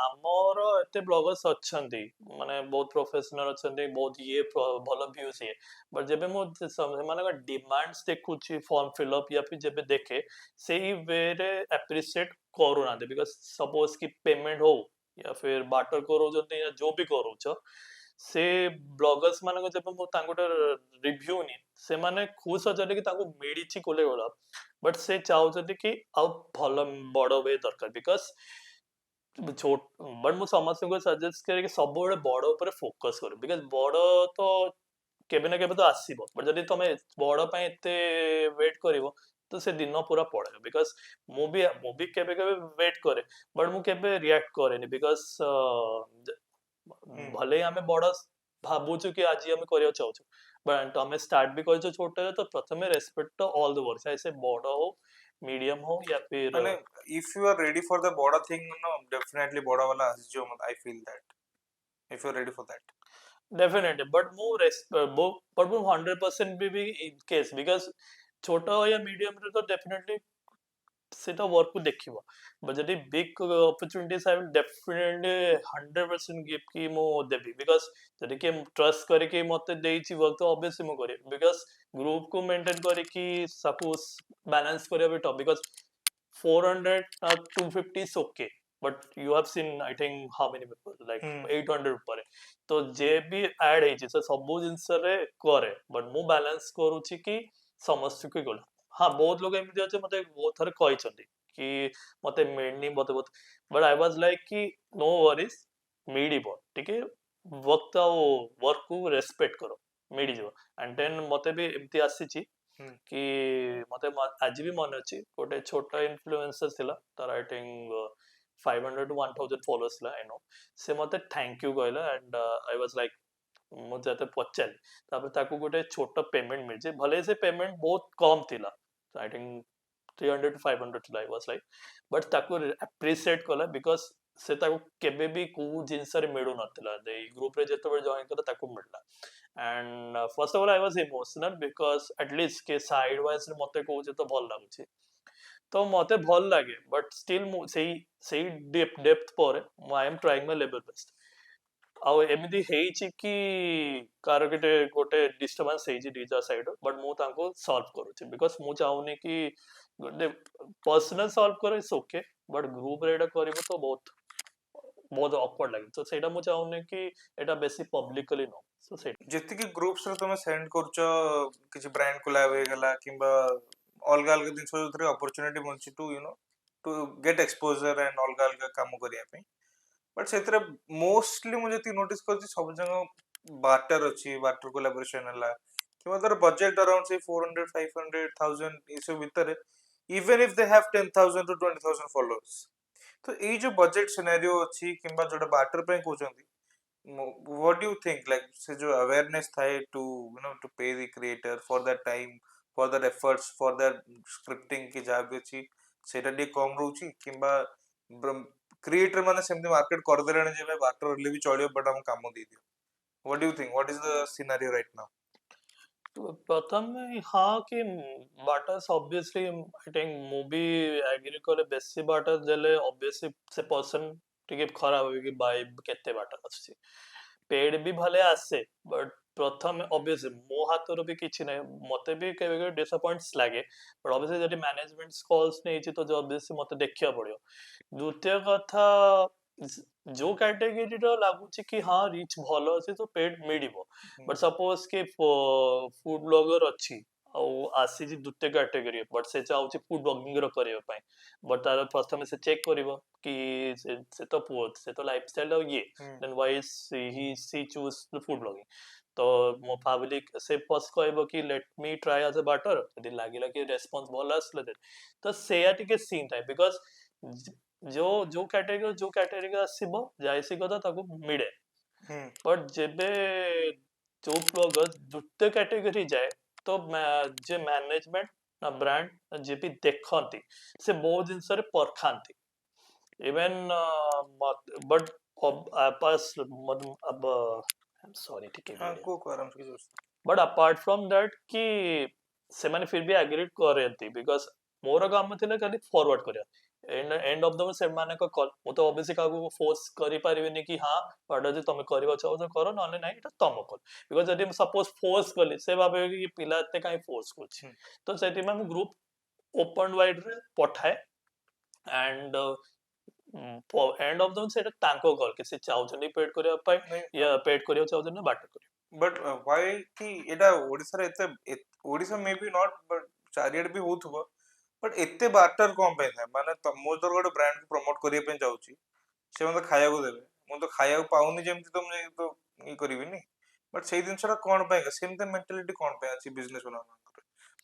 ଆମର ଏତେ ବ୍ଲଗର୍ସ ଅଛନ୍ତି ମାନେ ବହୁତ ପ୍ରଫେସନାଲ ଅଛନ୍ତି ବହୁତ ଇଏ ଭଲ ଭ୍ୟୁଜ ଇଏ ବଟ୍ ଯେବେ ମୁଁ ସେମାନଙ୍କ ଡିମାଣ୍ଡସ୍ ଦେଖୁଛି ଫର୍ମ ଫିଲ୍ଅପ୍ ୟା ଫିର ଯେବେ ଦେଖେ ସେଇ ୱେରେ ଆପ୍ରିସିଏଟ୍ କରୁନାହାନ୍ତି ବିକଜ ସପୋଜ କି ପେମେଣ୍ଟ ହଉ ୟା ଫିର ବାଟର କରଉଛନ୍ତି ୟା ଯୋଉ ବି କରୁଛ ସେ ବ୍ଲଗର୍ସ ମାନଙ୍କ ଯେବେ ମୁଁ ତାଙ୍କୁ ରିଭ୍ୟୁ ନିଏ ସେମାନେ ଖୁସ ଅଛନ୍ତି କି ତାଙ୍କୁ ମିଳିଛି କୋଲେ ଗଲା ବଟ୍ ସେ ଚାହୁଁଛନ୍ତି କି ଆଉ ଭଲ ବଡ ୱେ ଦରକାର ବିକଜ ବଟ୍ ମୁଁ ସମସ୍ତଙ୍କୁ ସଜେଷ୍ଟ କରେ କି ସବୁବେଳେ ବଡ ଉପରେ ଫୋକସ କର ବିକଜ ବଡ ତ କେବେ ନା କେବେ ତ ଆସିବ ବଟ୍ ଯଦି ତମେ ବଡ ପାଇଁ ଏତେ ୱେଟ୍ କରିବ ତ ସେ ଦିନ ପୁରା ପଳେଇବ ବିକଜ ମୁଁ ବି କେବେ କେବେ ୱେଟ୍ କରେ ବଟ୍ ମୁଁ କେବେ ରିଆକ୍ଟ କରେନି ବିକଜ ଭଲେ ଆମେ ବଡ ଭାବୁଛୁ କି ଆଜି ଆମେ କରିବାକୁ ଚାହୁଁଛୁ ବଟ୍ ତମେ ଷ୍ଟାର୍ଟ ବି କରିଛ ଛୋଟରେ ତ ପ୍ରଥମେ ରେସ୍ପେକ୍ଟ ତ ଅଲ୍ ଦ ୱାର୍ଡ ଚାहे ସେ ବଡ ହଉ मीडियम हो या फिर माने if you are ready for the बड़ा थिंग नो डेफिनेटली बड़ा वाला जो I feel that if you are ready for that definitely but ମୁଁ 100% ବି इन केस बिकज छोटा हो या मीडियम रे तो डेफिनेटली ସେଟା ୱାର୍କକୁ ଦେଖିବ ବଟ୍ ଯଦି big opportunities I will definitely 100% give କି ମୁଁ ଦେବି ବିକଜ ଯଦି କିଏ ଟ୍ରଷ୍ଟ କରିକି ମତେ ଦେଇଛି ୱାର୍କ ତ ଅବଭିୟସଲି ମୁଁ କରିବି ବିକଜ ଗ୍ରୁପକୁ ମେଣ୍ଟେନ କରିକି ତାକୁ ବାଲାନ୍ସ କରିବା ବି tough because 400 250 is okay but you have seen I think how many people like Hmm. 800 ଉପରେ ତ ଯେ ବି ଆଡ୍ ହେଇଛି ସେ ସବୁ ଜିନିଷରେ କରେ ବଟ୍ ମୁଁ ବାଲାନ୍ସ କରୁଛି କି ସମସ୍ତଙ୍କୁ ଗଲା ହଁ ବହୁତ ଲୋକ ଏମିତି ଅଛି ମତେ ବହୁତ ଥର କହିଛନ୍ତି କି ମତେ ମିଳନି ମତେ ବହୁତ ବଟ୍ ଆଇ ୱାଜ୍ ଲାଇକ୍ କି नो वरीज ମିଳିବ ଟିକେ वक्त ଆଉ ୱାର୍କକୁ ରେସ୍ପେକ୍ଟ କର ମିଳିଯିବ ଆଣ୍ଡ ଦେନ୍ ମତେ ବି ଏମିତି ଆସିଛି ହୁଁ କି ମତେ ଆଜି ବି ମନେ ଅଛି ଗୋଟେ ଛୋଟ ଇନଫ୍ଲୁଏନ୍ସର ଥିଲା ତାର ଆଇ ଥିଙ୍କ 500 to 1000 ଫଲୋଅର୍ସ ଥିଲା ଆଇ नो ସେ ମତେ ଥ୍ୟାଙ୍କ ୟୁ କହିଲା ଆଣ୍ଡ ଆଇ ୱାଜ୍ ଲାଇକ୍ ମୁଁ ଯେତେ ପଚାରିଲି ତାପରେ ତାକୁ ଗୋଟେ ଛୋଟ ପେମେଣ୍ଟ ମିଳିଛି ଭଲେ ସେ ପେମେଣ୍ଟ ବହୁତ କମ ଥିଲା ଆଇ ଥିଙ୍କ 300 to 500 ଥିଲା ଆଇ ୱାଜ୍ ଲାଇକ୍ ବଟ୍ ତାକୁ ଆପ୍ରିସିଏଟ୍ କଲା ବିକଜ ସେ ତାକୁ କେବେ ବି କୋଉ ଜିନିଷରେ ମିଳୁନଥିଲା ଏଇ ଗ୍ରୁପରେ ଯେତେବେଳେ ଜଏନ୍ କଲା ତାକୁ ମିଳିଲା and first of all I was emotional because at least ke side wise ମତେ କହୁଛି ତ ଭଲ ଲାଗୁଛି ତ ମତେ ଭଲ ଲାଗେ but still ମୁଁ ସେଇ ଡେପ୍ଥ ପରେ ମୁଁ I am trying my level best ଆଉ ଏମିତି ହେଇଛି କି କାହାର ଗୋଟେ ଡିଷ୍ଟର୍ବାନ୍ସ ହେଇଛି ଦିଜା ସାଇଡ୍ ବଟ୍ ମୁଁ ତାଙ୍କୁ ସଲ୍ଭ କରୁଛି ବିକଜ ମୁଁ ଚାହୁଁନି କି ଗୋଟେ ପର୍ସନାଲ ସଲ୍ଭ କରେ ଇଟ୍ସ ଓକେ ବଟ୍ ଗ୍ରୁପରେ ଏଇଟା କରିବ ତ ବହୁତ ଅକ୍ୱାର୍ଡ ଲାଗେ ତ ସେଇଟା ମୁଁ ଚାହୁଁନି କି ଏଇଟା ବେଶୀ ପବ୍ଲିକଲି ନୁହଁ ତ ସେଇଟା ଯେତିକି ଗ୍ରୁପ୍ସ ରେ ତମେ ସେଣ୍ଡ କରୁଛ କିଛି ବ୍ରାଣ୍ଡ କୋଲାବ ହେଇଗଲା କିମ୍ବା ଅଲଗା ଅଲଗା ଜିନିଷ ଯୋଉଥିରେ ଅପରଚୁନିଟି ମିଳୁଛି to you know to get exposure and ଅଲଗା ଅଲଗା କାମ କରିବା ପାଇଁ ବଟ୍ ସେଥିରେ ମୋଷ୍ଟଲି ମୁଁ ଯେତିକି ନୋଟିସ୍ କରିଛି ସବୁ ଯାକ ବାର୍ଟର ଅଛି ବାର୍ଟର କୋଲାବୋରେସନ ହେଲା କିମ୍ବା ଧର ବଜେଟ୍ ଅରାଉଣ୍ଡ ସେଇ 400 500 1000 ଏସବୁ ଭିତରେ even if they have 10,000 to 20,000 ଫଲୋଅର୍ସ ତ ଏଇ ଯୋଉ ବଜେଟ୍ ସିନାରିଓ ଅଛି କିମ୍ବା ଯୋଉଟା ବାର୍ଟର ପାଇଁ କହୁଛନ୍ତି what do you think like se jo awareness thae to you know to pay the creator for that time for that efforts for that scripting ki jaha bhi achi ସେଟା ଟିକେ କମ ରହୁଛି କିମ୍ବା କ୍ରିଏଟର ମାନେ ସେମିତି market କରିଦେଲେଣି ଯେ ଭାଇ ବାଟର ହେଲେ ବି ଚଳିବ ବଟ୍ ଆମକୁ କାମ ଦେଇଦିଅ what do you think what is the scenario right now ପ୍ରଥମେ ହଁ କି ବାଟା ଅବଭିୟସଲି ଆଇ ଥିଙ୍କ ମୁଁ ବି ଆଗ୍ରି କରେ ବେଶୀ ବାଟା ଦେଲେ ଅବଭିୟସଲି ସେ ପର୍ସନ ଟିକେ ଖରାପ ହୁଏ କି ଭାଇ କେତେ ବାଟା ଆସୁଛି ପେଡ୍ ବି ଭଲେ ଆସେ ବଟ୍ ପ୍ରଥମେ ଅବଭିୟସଲି ମୋ ହାତରୁ ବି କିଛି ନାହିଁ ମତେ ବି କେବେ କେବେ ଡିସଆପଏଣ୍ଟ ଲାଗେ ବଟ୍ ଅବଭିୟସଲି ଯଦି ମ୍ୟାନେଜମେଣ୍ଟ କଲ୍ସ ନେଇଛି ତ ଅବଭିୟସଲି ମତେ ଦେଖିବାକୁ ପଡିବ ଦ୍ୱିତୀୟ କଥା ଯୋଉ କ୍ୟାଟେଗୋରୀର ଲାଗୁଛି କି ହଁ ରିଚ୍ ଭଲ ଅଛି ତ ପେଡ୍ ମିଳିବ ବଟ୍ ସପୋଜ କି ଫୁଡ ବ୍ଲଗର ଅଛି ଆଉ ଆସିଛି ଦ୍ୱିତୀୟ କ୍ୟାଟେଗୋରୀ ବଟ୍ ସେ ଚାହୁଁଛି ଫୁଡ ବ୍ଲଗିଂ ର କରିବା ପାଇଁ ବଟ୍ ତାର ପ୍ରଥମେ ସେ ଚେକ୍ କରିବ କି ସେ ତ ପୁଅ ସେ ତ ଲାଇଫଷ୍ଟାଇଲ ଆଉ ଇଏ then why she choose food blogging ତ ମୁଁ ଭାବିଲି ସେ ଫର୍ଷ୍ଟ କହିବ କି ଲେଟ୍ ମି ଟ୍ରାଏ ଆଜ୍ ଏ ବାଟର ଯଦି ଲାଗିଲା କି ରେସ୍ପନ୍ସ ଭଲ ଆସିଲା ତ ସେୟା ଟିକେ ସିନ୍ ଥାଏ ବିକଜ ଯୋଉ କ୍ୟାଟେଗୋରୀ ଆସିବ ଯାଇସି କଥା ତାକୁ ମିଳେ ବଟ୍ ଯେବେ ଯୋଉ ବ୍ଲଗର ଦ୍ୱିତୀୟ କ୍ୟାଟେଗୋରୀ ଯାଏ ତ ଯେ ମ୍ୟାନେଜମେଣ୍ଟ ନା ବ୍ରାଣ୍ଡ ଯିଏ ବି ଦେଖନ୍ତି ସେ ବହୁତ ଜିନିଷରେ ପରଖାନ୍ତି ଇଭେନ୍ ବଟ୍ ସରି ଟିକେ ହଁ କୁହ ଆରାମ ସେ କିଛି बट अपार्ट फ्रॉम दैट कि ସେମାନେ फिर भी एग्री କରନ୍ତି ବିକଜ ମୋର କାମ ଥିଲା ଖାଲି ଫରୱାର୍ଡ କରିବା ଏଣ୍ଡ ଅଫ ଦ ସେମାନଙ୍କ କଲ୍ ମୁଁ ତ ଅବଶ୍ୟ କାହାକୁ ଫୋର୍ସ କରିପାରିବିନି କି ହଁ ବାଟ ଯଦି ତମେ କରିବା ଚାହୁଁଛ କର ନହେଲେ ନାହିଁ ଏଟା ତମ କଲ୍ ବିକଜ ଯଦି ମୁଁ ସପୋଜ ଫୋର୍ସ କଲି ସେ ଭାବିବେ କି ପିଲା ଏତେ କାହିଁ ଫୋର୍ସ କରୁଛି ତ ସେଥିପାଇଁ ମୁଁ ଗ୍ରୁପ ଓପନ ୱାଇଡ ରେ ପଠାଏ ଆଣ୍ଡ ଏଣ୍ଡ ଅଫ ଦ ସେଇଟା ତାଙ୍କ କଲ୍ କି ସେ ଚାହୁଁଛନ୍ତି ପେଡ୍ କରିବା ପାଇଁ ନାହିଁ ପେଡ୍ କରିବାକୁ ଚାହୁଁଛନ୍ତି ନା ବାଟ କରିବା बट व्हाई कि एटा ओडिसा रे एते Odisha may be not but चारियाड भी होथबो बट एते बाटर कोन पे था माने मो तो गोटे ब्रांड को प्रमोट करिया पे जाउची से मते खाया को देबे मो तो खाया को पाउनी जेमति तुम तो ई करिविनी बट सेई दिनसरा कोन पे सेमते मेंटालिटी कोन पे अछि बिजनेस वाला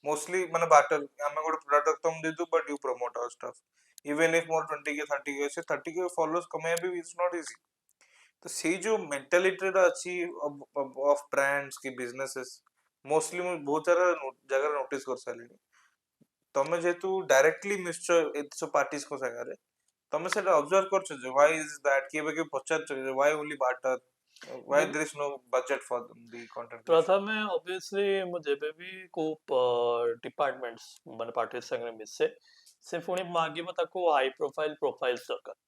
मोस्टली माने बाटर आमे गोटे प्रोडक्ट तुम दे दू but you promote our stuff even if more 20 K 30 के से 30 के फॉलोअर्स कमाया भी इट्स नॉट इजी तो ସେଇ ଯୋଉ ମେଣ୍ଟାଲିଟିଟା ଅଛି ଅଫ ବ୍ରାଣ୍ଡସ୍ କି ବିଜନେସେସ୍ ମୋଷ୍ଟଲି ମୁଁ ବହୁତ ସାରା ଜାଗାରେ ନୋଟିସ୍ କରିସାରିଲିଣି ତମେ ଯେହେତୁ ଡାଇରେକ୍ଟଲି ମିଶୁଛ ଏତେ ସବୁ ପାର୍ଟିସ୍ଙ୍କ ସାଙ୍ଗରେ ତମେ ସେଟା ଅବଜର୍ଭ କରୁଛ ଯେ ହ୍ୱାଇ ଇଜ ଦ୍ୟାଟ୍ କିଏ କେବେ ପଚାରୁଛ ଯେ ହ୍ୱାଇ ଓନ୍ଲି ବାଟର why there is no budget for the content creation ପ୍ରଥମେ ଅବଭିୟସଲି ମୁଁ ଯେବେ ବି କୋଉ ଡିପାର୍ଟମେଣ୍ଟ ମାନେ ପାର୍ଟି ସାଙ୍ଗରେ ମିଶେ ସେ ପୁଣି ମାଗିବ ତାକୁ ହାଇ ପ୍ରୋଫାଇଲ ଦରକାର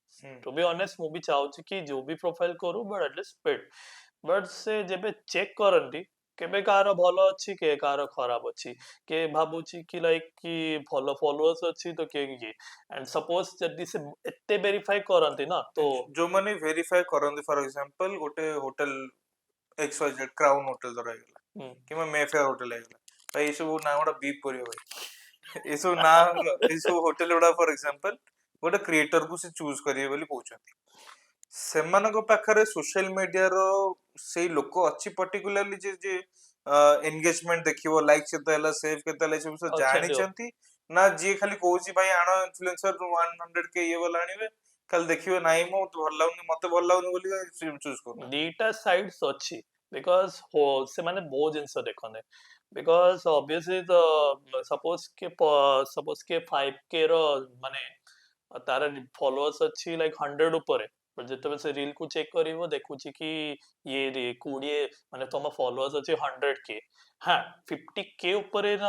ଟୁ ବି ଅନେଷ୍ଟ ମୁଁ ବି ଚାହୁଁଛି କି ଯୋଉ ବି ପ୍ରୋଫାଇଲ କରୁ ବଟ୍ ଆଟଲିଷ୍ଟ ପେଡ୍ ବଟ୍ ସେ ଯେବେ ଚେକ୍ କରନ୍ତି କେବେ କାହାର ଭଲ ଅଛି କେ କାହାର ଖରାପ ଅଛି କେ ଭାବୁଛି କି ଲାଇକ୍ କି ଭଲ ଫଲୋଅର୍ସ ଅଛି ତ କେ ଇଏ ଆଣ୍ଡ ସପୋଜ ଯଦି ସେ ଏତେ ଭେରିଫାଇ କରନ୍ତି ନା ତ ଯୋଉମାନେ ଭେରିଫାଏ କରନ୍ତି ଫର ଏକ୍ସାମ୍ପଲ ଗୋଟେ ହୋଟେଲ XYZ କ୍ରାଉନ ହୋଟେଲ ଧର ହେଇଗଲା ହୁଁ, କିମ୍ବା ମେଫେୟାର ହୋଟେଲ ହେଇଗଲା ଭାଇ ଏସବୁ ନାଁ ଗୁଡା ବିପ୍ କରିବ ଭାଇ ଏସବୁ ନାଁ ଏସବୁ ହୋଟେଲ ଗୁଡା ଫର ଏକ୍ସାମ୍ପଲ ଗୋଟେ କ୍ରିଏଟର କୁ ସେ ଚୁଜ କରିବେ ବୋଲି କହୁଛନ୍ତି ସେମାନଙ୍କ ପାଖରେ ସୋସିଆଲ ମିଡିଆର ସେଇ ଲୋକ ଅଛି ପର୍ଟିକୁଲାରଲି ଯେ ଏନଗେଜମେଣ୍ଟ ଦେଖିବ ଲାଇକ୍ କେତେ ହେଲା ସେଭ୍ କେତେ ହେଲା ଏସବୁ ସବୁ ଅଛନ୍ତି ଜାଣିଛନ୍ତି ନା ଯିଏ ଖାଲି କହୁଛି ଭାଇ ଆଣ ଇନଫ୍ଲୁଏନ୍ସର 100K ଇଏ ବାଲା ଆଣିବେ ଖାଲି ଦେଖିବେ ନାଇଁ ମତେ ଭଲ ଲାଗୁନି ବୋଲି ଚୁଜ କରୁନାହାନ୍ତି ଦିଟା ସାଇଡ୍ସ ଅଛି ବିକଜ ସେମାନେ ବହୁତ ଜିନିଷ ଦେଖନ୍ତି ବିକଜ ଅବଭିୟସଲି ତ ସପୋଜ କି 5K ର ମାନେ ତାର ଫଲୋଅର୍ସ ଅଛି ଲାଇକ୍ 100 ଉପରେ but ଯେତେବେଳେ ସେ ରିଲ କୁ ଚେକ୍ କରିବ ଦେଖୁଛି କି ଇଏ 20 ମାନେ ତମ ଫଲୋଅର୍ସ ଅଛି 100K ହଁ 50K ଉପରେ ନା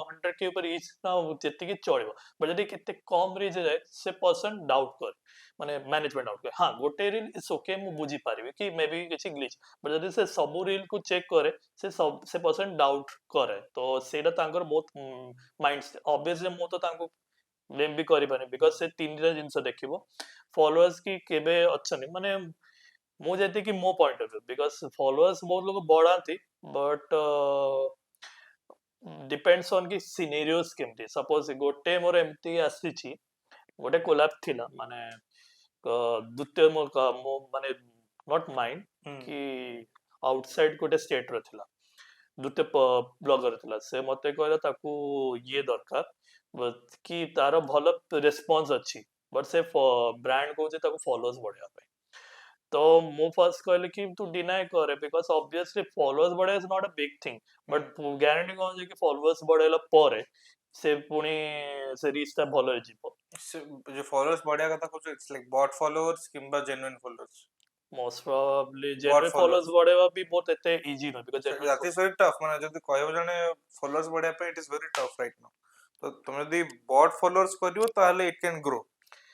100K ଉପରେ ଇଚ୍ ନା ଯେତିକି ଚଳିବ ବଟ୍ ଯଦି କେତେ କମ ରିଚ୍ ଯାଏ ସେ ପର୍ସନ ଡାଉଟ୍ କରେ ମାନେ ମ୍ୟାନେଜମେଣ୍ଟ ଡାଉଟ୍ କରେ ହଁ ଗୋଟେ ରିଲ୍ ଇଟ୍ସ ଓକେ ମୁଁ ବୁଝିପାରିବି କି ମେ ବି କିଛି ଗ୍ଲିଚ୍ ବଟ୍ ଯଦି ସେ ସବୁ ରିଲ୍ କୁ ଚେକ୍ କରେ ସେ ପର୍ସନ ଡାଉଟ୍ କରେ ତ ସେଇଟା ତାଙ୍କର ବହୁତ ମାଇଣ୍ଡ ଅବଭିୟସଲି ମୁଁ ତ ତାଙ୍କୁ ବ୍ଲେମ୍ ବି କରିପାରିନି ବିକଜ ସେ ତିନିଟା ଜିନିଷ ଦେଖିବ ଫଲୋଅର୍ସ କି କେବେ ଅଛନ୍ତି ମାନେ ମୁଁ ଯେତିକି ମୋ point of view because followers ବହୁତ ଲୋକ ବଢାନ୍ତି ବଟ୍ ଡିପେଣ୍ଡସ୍ ଅନ୍ କି ସିନେରିଓସ୍ କେମିତି ସପୋଜ ଗୋଟେ ମୋର ଏମିତି ଆସିଛି ଗୋଟେ କୋଲାପ ଥିଲା ମାନେ ଦ୍ୱିତୀୟ ମୋ ମାନେ ନଟ୍ ମାଇଣ୍ଡ ହୁଁ କି ଆଉଟସାଇଡ ଗୋଟେ ଷ୍ଟେଟ ର ଥିଲା ଦ୍ୱିତୀୟ ବ୍ଲଗର ଥିଲା ସେ ମତେ କହିଲା ତାକୁ ଇଏ ଦରକାର କି ତାର ଭଲ ରେସ୍ପନ୍ସ ଅଛି ବଟ୍ ସେ ବ୍ରାଣ୍ଡ କହୁଛି ତାକୁ ଫଲୋଅର୍ସ ବଢେଇବା ପାଇଁ ତ ମୁଁ ଫାର୍ଷ୍ଟ କହିଲି କି ତୁ ଡିନାଏ କରେ ବିକଜ ଅବଭିୟସଲି ଫଲୋଅର୍ସ ବଢେଇବା is not a big thing ହୁଁ ବଟ୍ ଗ୍ୟାରେଣ୍ଟି କଣ ଯେ କି ଫଲୋଅର୍ସ ବଢେଇଲା ପରେ ସେ ପୁଣି ସେ ରିଚ୍ ଟା ଭଲ ହେଇଯିବ जो फॉलोअर्स बढ़िया କଥା କହୁଛ ଇଟ୍ସ ଲାଇକ୍ ବଟ୍ ଫଲୋଅର୍ସ କିମ୍ବା genuine followers most probably but genuine followers followers ବଢେଇବା ବି ବହୁତ ଏତେ ଇଜି ନୁହେଁ because genuine that is very tough ମାନେ ଯଦି କହିବ ଜଣେ ଫଲୋଅର୍ସ ବଢିବା ପାଇଁ it is very tough right now ତ ତମେ ଯଦି ବଟ୍ ଫଲୋଅର୍ସ କରିବ ତାହେଲେ ଇଟ୍ କ୍ୟାନ୍ ଗ୍ରୋ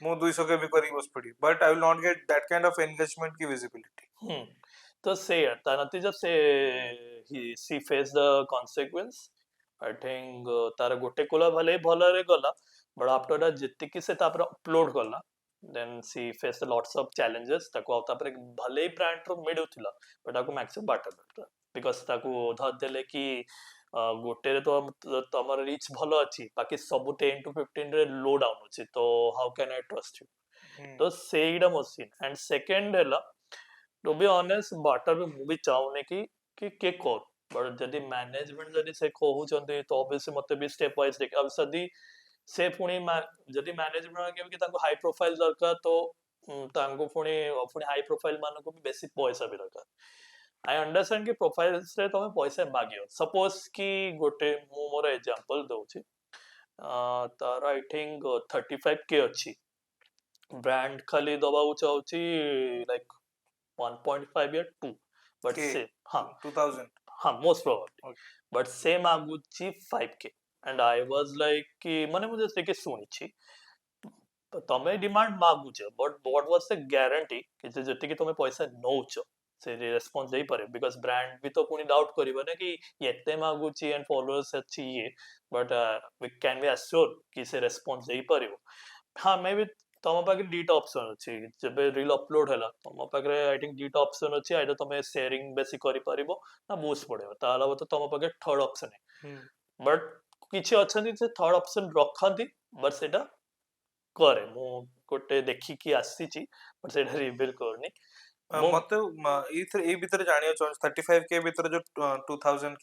ମୁଁ 200K ବି କରିକି ବସି ପଡିବି but I will not get that kind of engagement କି ଭିଜିबिଲିଟି ହୁଁ ତ ସେଇଆ ତା ନତିଜ ସେ she face the consequence I think ତାର ଗୋଟେ କୋଲା ଭଲରେ ଗଲା ବଟ୍ ଆଫ୍ଟର ଯେତିକି ସେ ତାପରେ ଅପଲୋଡ କଲା then she face lots of challenges ତାକୁ ଆଉ ତାପରେ ଭଲେ ବ୍ରାଣ୍ଡ ରୁ ମିଳୁଥିଲା ବଟ୍ ତାକୁ ମ୍ୟାକ୍ସିମମ୍ ବାଟ ମିଳୁଥିଲା ବିକଜ ତାକୁ ଧରିଦେଲେ କି ଗୋଟେରେ ତ ତମର ରିଚ୍ ଭଲ ଅଛି ବାକି ସବୁ 10 to 15 ରେ ଲୋ ଡାଉନ୍ ଅଛି ତ ହାଉ କ୍ୟାନ୍ ଆଇ ଟ୍ରଷ୍ଟ ୟୁ ତ ସେଇଟା ମୋ ସିନ୍ ଆଣ୍ଡ ସେକେଣ୍ଡ ହେଲା ଟୁ ବି ଅନେଷ୍ଟ ବାଟର ବି ମୁଁ ବି ଚାହୁଁନି କି କିଏ କରୁ ବଟ୍ ଯଦି ମ୍ୟାନେଜମେଣ୍ଟ ଯଦି ସେ କହୁଛନ୍ତି ତ ଅବଭିୟସଲି ମତେ ବି ଷ୍ଟେପ୍ ୱାଇଜ୍ ଦେଖ ଆଉ ଯଦି ସେ ପୁଣି ଯଦି ମ୍ୟାନେଜମେଣ୍ଟ କି ତାଙ୍କୁ ହାଇ ପ୍ରୋଫାଇଲ ଦରକାର ତ ତାଙ୍କୁ ପୁଣି ପୁଣି ହାଇ ପ୍ରୋଫାଇଲ ମାନଙ୍କୁ ବି ବେଶୀ ପଇସା ବି ଦରକାର ଆଇ ଅଣ୍ଡରଷ୍ଟାଣ୍ଡ କି ପ୍ରୋଫାଇଲ୍ସ ରେ ତମେ ପଇସା ମାଗିବ ସପୋଜ କି ଗୋଟେ ମୁଁ ମୋର ଏକ୍ସାମ୍ପଲ ଦଉଛି ତାର ଆଇ ଥିଙ୍କ 35K ଅଛି ବ୍ରାଣ୍ଡ ଖାଲି ଦବାକୁ ଚାହୁଛି ଲାଇକ୍ 1.5 या 2 बट के से हाँ 2000 हाँ मोस्ट प्रोबेबली ओके बट से मागुची 5K and I was like कि माने मुझे से के सुनिछि तो तमे डिमांड मागुछ but what was the guarantee कि जति कि तमे पैसा नौछ से रेस्पॉन्स देई पारे बिकॉज़ ब्रांड भी तो पुनी डाउट करिवो ना कि एते मागुची एंड फॉलोअर्स अछि ये but we can be assure कि से रेस्पॉन्स देई पारिवो हाँ मे भी तम पाखे दिटा ऑप्शन अछि जबे रील अपलोड हैला तम पाखे आई थिंक दिटा ऑप्शन अछि आइदर तमे शेयरिंग बेसी करि पारिबो ना बूस्ट पड़ेबो ताला तो तम पाखे थर्ड ऑप्शन है बट किछि अछंती से थर्ड ऑप्शन रखंती बट सेटा करे ମୁଁ ଗୋଟେ ଦେଖିକି ଆସିଛି ବଟ୍ ସେଇଟା ରିଭିଲ୍ କରୁନି ମୁଁ ମତେ ଏଇ ଭିତରେ ଜାଣିବାକୁ ଚାହୁଁଛି 35K ଭିତରେ ଯୋଉ 2000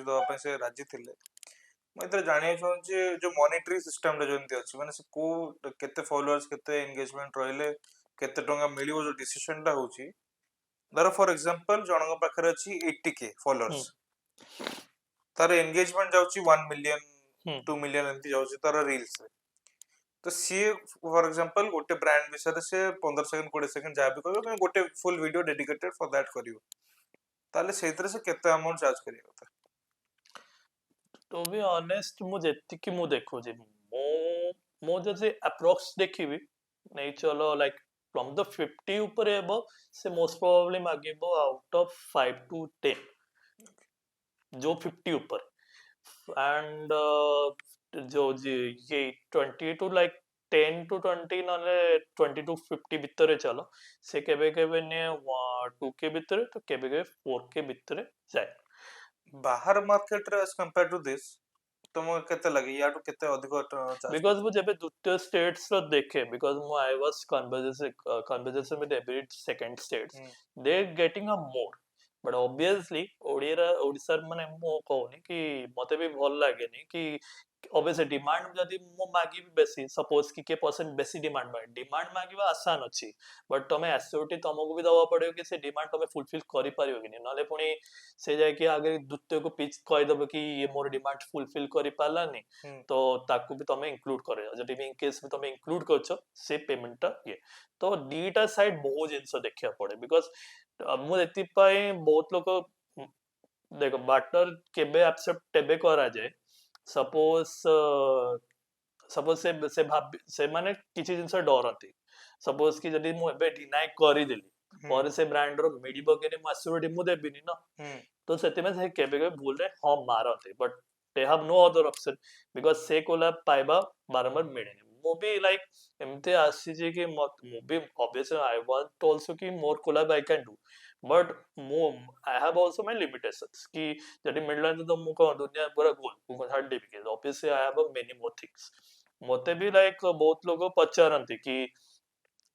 ଦବା ପାଇଁ ସେ ରାଜି ଥିଲେ ମୁଁ ଏଥିରେ ଜାଣିବାକୁ ଚାହୁଁଛି ଯୋଉ ମନିଟରି ସିଷ୍ଟମ ରେ ଯେମିତି ଅଛି ମାନେ ସେ କୋଉ କେତେ ଫଲୋଅର୍ସ କେତେ ଏନଗେଜମେଣ୍ଟ ରହିଲେ କେତେ ଟଙ୍କା ମିଳିବ ଯୋଉ ଡିସିସନ ଟା ହଉଛି ଧର ଫର ଏକ୍ସାମ୍ପଲ ଜଣଙ୍କ ପାଖରେ ଅଛି 80K ହୁଁ ଫଲୋଅର୍ସ ତାର ଏନଗେଜମେଣ୍ଟ ଯାଉଛି 1 ମିଲିୟନ ହୁଁ 2 ମିଲିୟନ ଏମିତି ଯାଉଛି ତାର ରିଲ୍ସ ରେ ତ ସିଏ ଫର ଏକ୍ସାମ୍ପଲ ଗୋଟେ ବ୍ରାଣ୍ଡ ବିଷୟରେ ସେ 15 ସେକେଣ୍ଡ 20 ସେକେଣ୍ଡ ଯାହା ବି କହିବ ଗୋଟେ full video dedicated for that କରିବ ତାହେଲେ ସେଇଥିରେ ସେ କେତେ ଆମାଉଣ୍ଟ ଚାର୍ଜ କରିବା କଥା ଟୁ ବି ଅନେଷ୍ଟ ମୁଁ ଯେତିକି ମୁଁ ଦେଖୁଛି ମୁଁ ଯଦି ଆପ୍ରୋକ୍ସ ଦେଖିବି ନେଇ ଚलो ଲାଇକ୍ ଫ୍ରମ୍ ଦ 50 ଉପରେ ହେବ ସେ ମୋଷ୍ଟ ପ୍ରୋବାବଲି ମାଗିବ ଆଉଟ୍ ଅଫ୍ 5 to 10 जो 50 ऊपर एंड जो ये 20 टू लाइक 10 to 20 नले 20 to 50 भितर चलो से केबे केबे ने 2K भितर तो केबे केबे 4K भितर जाए बाहर मार्केट रे एज कंपेयर टू दिस तुमको केते लगे याटू केते अधिक चार्ज बिकॉज कर? वो जब द्वितीय स्टेट्स रो देखे बिकॉज मो I was conversation with every second states hmm they getting a more but obviously Odisha माने मो कहूनी कि मते भी भल लागेनी कि obviously डिमांड जदि मो मागी बेसी सपोज कि के परसेंट बेसी डिमांड मागिबा आसान अछि बट तमे एसओटी तुमको भी दवा पड़ियो कि से डिमांड तमे फुलफिल करि पारियो कि नले पुनी से जाय कि आगे द्वितीय को पिच कहि दबो कि ये मोर डिमांड फुलफिल करि पालानी हम्म तो ताकू भी तमे इंक्लूड करे जदि भी इन केस में तमे इंक्लूड करछो से पेमेंट टा ये तो दीटा साइड बहुत जिंस देखिया पड़े बिकॉज मु एति पाए बहुत लोग देखो बाटर केबे एक्सेप्ट तेबे करा जाए सपोज से भाब से माने किछि जिंस डरती सपोज कि जदि मु एबे डिनाई करि देली हम्म पर से ब्रांड रो मिडिबो के मु एश्योरिटी मु देबिनी ना हम्म तो सेतिमे से केबे केबे भूल रे हाँ मारते but they have no other option because से कोलैब पाइबा बारंबार मिलेनी मु भी लाइक एमते आसी कि मु भी ऑब्वियसली आई वांट आल्सो कि more collab I can do but मु I have also my limitations कि जदि मिडलैंड तो मु को दुनिया पूरा गोल मु छाड़ देबी कि obviously I have many more things मते भी लाइक बहुत लोग पचारंती कि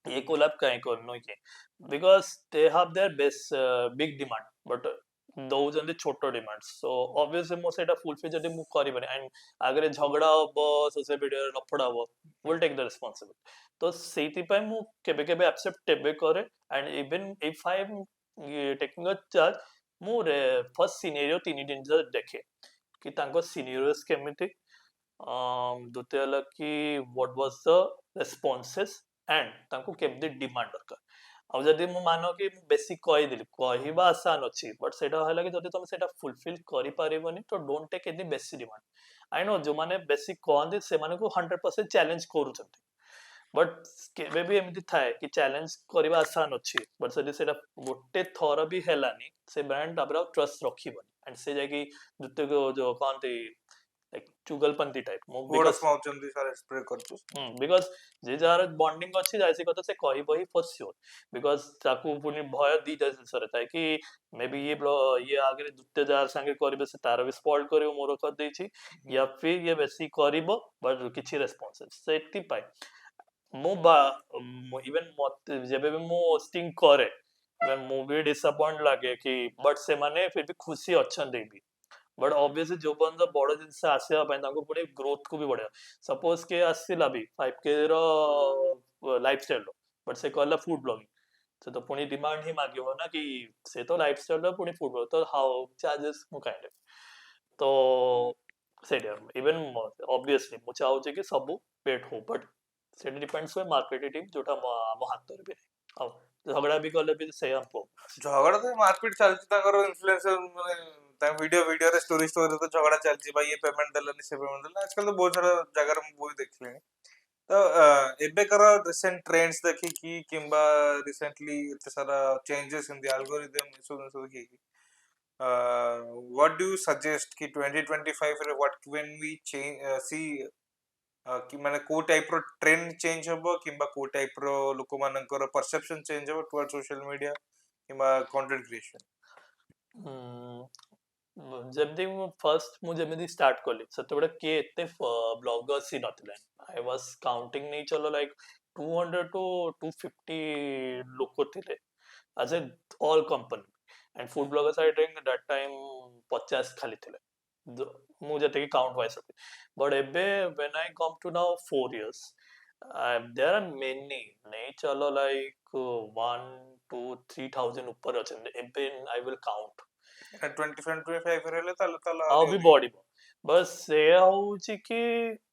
ये कोलैब कहीं करनो ये because they have their best big demand but दौजंदी छोट डिमांड सो ऑब्वियसली मो सेटा फुलफिल जदि मु करिबनी एंड अगर झगड़ा हबो सोशल मीडिया रे लफड़ा हबो विल टेक द रिस्पांसिबिलिटी तो सेति पय मु केबे केबे एक्सेप्ट तेबे करे and even if I am taking a charge मु फर्स्ट सिनेरियो तीन दिन देखे कि तांको सिनेरियोस केमिति द्वितीय ହେଲା କି what was the responses and ତାଙ୍କୁ କେମିତି ଡିମାଣ୍ଡ ଦରକାର ଆଉ ଯଦି ମୁଁ ମାନ କି ମୁଁ ବେଶୀ କହିଦେଲି କହିବା ଆସାନ ଅଛି ବଟ୍ ସେଇଟା ହେଲା କି ଯଦି ତମେ ସେଇଟା ଫୁଲଫିଲ୍ କରିପାରିବନି ତ ଡୋଣ୍ଟ ଟେକ୍ ଏନି ବେଶୀ ଡିମାଣ୍ଡ ଆଇ नो ଯୋଉମାନେ ବେଶୀ କହନ୍ତି ସେମାନଙ୍କୁ 100% ଚ୍ୟାଲେଞ୍ଜ କରୁଛନ୍ତି ବଟ୍ କେବେ ବି ଏମିତି ଥାଏ କି ଚ୍ୟାଲେଞ୍ଜ କରିବା ଆସାନ ଅଛି ବଟ୍ ଯଦି ସେଇଟା ଗୋଟେ ଥର ବି ହେଲାନି ସେ ବ୍ରାଣ୍ଡ ତାପରେ ଆଉ ଟ୍ରଷ୍ଟ ରଖିବନି ଆଣ୍ଡ ସେ ଯାଇକି ଦ୍ୱିତୀୟ ଯୋଉ କହନ୍ତି ଚୁଗଲପନ୍ଥୀ type word because of mouth जंदी सारे स्प्रे करछु। बिकज जे ଯାହାର ବଣ୍ଡିଙ୍ଗ ଅଛି ଯାଇ ସେ କଥା ସେ କହିବ ହିଁ ଫର୍ ସିଓର ବିକଜ ତାକୁ ପୁଣି ଭୟ ଦିଟା ଜିନିଷରେ ଥାଏ କି ମେ ବି ଇଏ ଆଗରେ ଦ୍ୱିତୀୟ ଯାହାର ସାଙ୍ଗେ କରିବେ ସେ ତାର ବି ସ୍ପଏଲ କରିବ ମୋର କରିଦେଇଛି ୟା ଫିର ଇଏ ବେଶୀ କରିବ ବଟ୍ କିଛି ରେସ୍ପନ୍ସ ସେଥିପାଇଁ ମୁଁ ବା ଇଭେନ ମତେ ଯେବେ ବି ମୁଁ ହୋଷ୍ଟିଂ କରେ ମୁଁ ବି ଡିସଆପଏଣ୍ଟ ଲାଗେ କି ବଟ୍ ସେମାନେ ଫିର ବି ଖୁସି ଅଛନ୍ତି ବି बट ऑब्वियसली जो बंदा बड़ जिनस आसिया तांको पुणी ग्रोथ को भी बढ़िया सपोज के आसला भी 5K row lifestyle row but से कहला फूड ब्लॉगिंग से तो पुणी डिमांड ही मागियो ना कि से तो लाइफस्टाइल रो पुणी फूड ब्लॉग तो हाउ चार्जेस मु काइंड तो ସେଇଟା ଇଭେନ ଅବଭିୟସଲି ମୁଁ ଚାହୁଁଛି କି ସବୁ ପେଟ୍ ହଉ ବଟ୍ ସେଇଟା ଡିପେଣ୍ଡସ୍ ହୁଏ ମାର୍କେଟିଂ ଟିମ୍ ଯୋଉଟା ଆମ ହାତରେ ବି ନାହିଁ ଆଉ ଝଗଡ଼ା ବି କଲେ ବି ସେୟା ହବ झगड़ा तो मारपीट चलती ताकर इन्फ्लुएंसर माने ता वीडियो रे स्टोरी तो झगड़ा चलती भाई ये पेमेंट देलनी से पेमेंट देला आजकल तो बहुत सारा जगह में वो देखले तो एबे कर रिसेंट ट्रेंड्स देखी कि किंबा रिसेंटली इतने सारा चेंजेस इन द एल्गोरिदम सो देखी व्हाट डू यू सजेस्ट कि 2025 रे व्हाट व्हेन वी सी कि माने को टाइप रो ट्रेंड चेंज हबो किंबा को टाइप रो लोक मानकर परसेप्शन चेंज हबो टुवर्ड सोशल मीडिया किंबा कंटेंट क्रिएशन। ଯେମିତି ମୁଁ ଫାର୍ଷ୍ଟ ମୁଁ ଯେମିତି ଷ୍ଟାର୍ଟ କଲି ସେତେବେଳେ କିଏ ଏତେ ବ୍ଲଗର୍ସ ହିଁ ନଥିଲେ ଆଇ ୱାଜ୍ କାଉଣ୍ଟିଂ ନେଇ ଚଲ ଲାଇକ୍ 200 to 250 ଲୋକ ଥିଲେ as a all company and food blogger side ring that time 50 ଖାଲି ଥିଲେ ମୁଁ ଯେତିକି କାଉଣ୍ଟ ୱାଇଜ ରଖି ବଟ୍ ଏବେ when I come to now 4 years there are many ନେଇ ଚଲ like 1 to 3 thousand ଉପରେ ଅଛନ୍ତି ଏବେ I will count 2025 रे ताले ताला ଆଉ आरी ବି अधिक ବଢିବ ବସ୍ ସେୟା ହଉଛି କି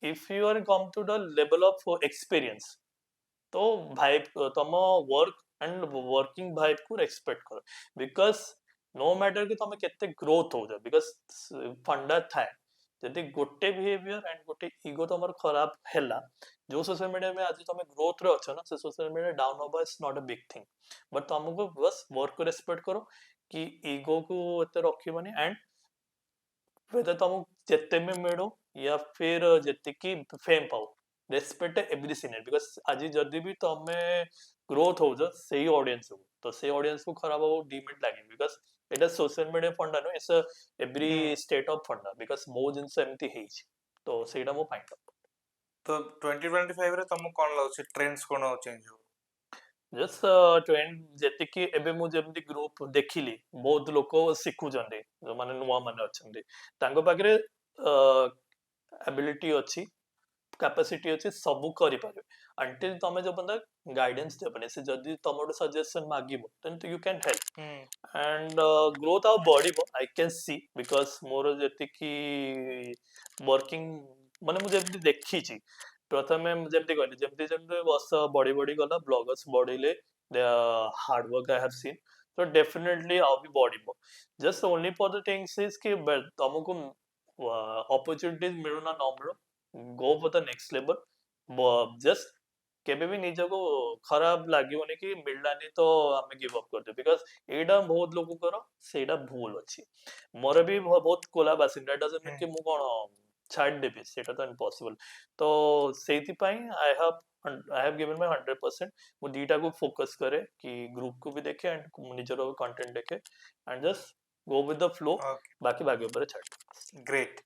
if you are come to the level of experience तो भाइब तम वर्क एंड वर्किंग भाइब को रेस्पेक्ट करो बिकॉज नो मैटर कि तुम केते ग्रोथ हो बिकॉज फंडा थाए जदि गोटे बिहेवियर एंड गोटे ईगो तुम खराब हैला जो सोशल मीडिया में आज तुम ग्रोथ रे अच्छो ना से सोशल मीडिया डाउन होबा is not a big thing but तुमको बस वर्क को रेस्पेक्ट करो कि ईगो को एते रखिबनी एंड whether ତମକୁ ଯେତେ ବି ମିଳୁ या फिर ଯେତିକି ଫେମ୍ ପାଉ ରେସ୍ପେକ୍ଟ ଏଭ୍ରି ସିନିୟର ବିକଜ ଆଜି ଯଦି ବି ତମେ ଗ୍ରୋଥ ହଉଛ ସେଇ ଅଡିଏନ୍ସ ତ ସେଇ ଅଡିଏନ୍ସ କୁ ଖରାପ ହବ 2 ମିନିଟ୍ ଲାଗିବ ବିକଜ ଏଇଟା ସୋସିଆଲ ମିଡିଆ ଫଣ୍ଡା ନୁହେଁ ଇଟ୍ସ ଏଭ୍ରି ହୁଁ ଷ୍ଟେଟ୍ ଅଫ ଫଣ୍ଡା ବିକଜ ବହୁତ ଜିନିଷ ଏମିତି ହେଇଛି ତ ସେଇଟା ମୋ ପାଇଁଟା ତ 2025 ରେ ତମକୁ କଣ ଲାଗୁଛି ଟ୍ରେଣ୍ଡସ୍ କଣ ଚେଞ୍ଜ ହବ? ଜଷ୍ଟ ଟ୍ରେଣ୍ଡ ଯେତିକି ଏବେ ମୁଁ ଯେମିତି ଗ୍ରୁପ ଦେଖିଲି ବହୁତ ଲୋକ ଶିଖୁଛନ୍ତି ଯୋଉମାନେ ନୂଆ ମାନେ ଅଛନ୍ତି ତାଙ୍କ ପାଖରେ ଆବିଲିଟି ଅଛି कैपेसिटी अच्छी सब करि पारे अंटिल तमे जो बंदा गाइडेंस देबने से जदी तमोड सजेशन मागिबो देन यू कैन ହୁଁ हेल्प एंड ग्रोथ आउ बॉडीबो I can see because more जति की वर्किंग माने मु जेमति देखिछि प्रथमे जेमति कहली जेमति जेमति वर्ष बॉडी बॉडी गला ब्लॉगर्स बॉडीले hard work I have seen so definitely I'll be bodybo just only for the things is कि तमको opportunities मिलना न मिलो go for the next level just केबे भी ନିଜକୁ ଖରାପ ଲାଗିବନି କି ମିଳିଲାନି ତ ଆମେ ଗିଭ୍ ଅପ୍ କରିଦେବୁ ବିକଜ ଏଇଟା ବହୁତ ଲୋକଙ୍କର ସେଇଟା ଭୁଲ ଅଛି ମୋର ବି ବହୁତ କୋଲା ବାସିନ୍ଦା ଡଜଣ୍ଟ ହୁଁ ମିନ୍ କି ମୁଁ କଣ ଛାଡ଼ିଦେବି ସେଇଟା ତ ଇମ୍ପସିବଲ ତ ସେଇଥିପାଇଁ I have given my 100% ମୁଁ ଦିଟାକୁ ଫୋକସ୍ କରେ କି ଗ୍ରୁପକୁ ବି ଦେଖେ ଆଣ୍ଡ ନିଜର କଣ୍ଟେଣ୍ଟ ଦେଖେ and just go with the flow okay ବାକି ଭାଗ୍ୟ ଉପରେ ଛାଡେ great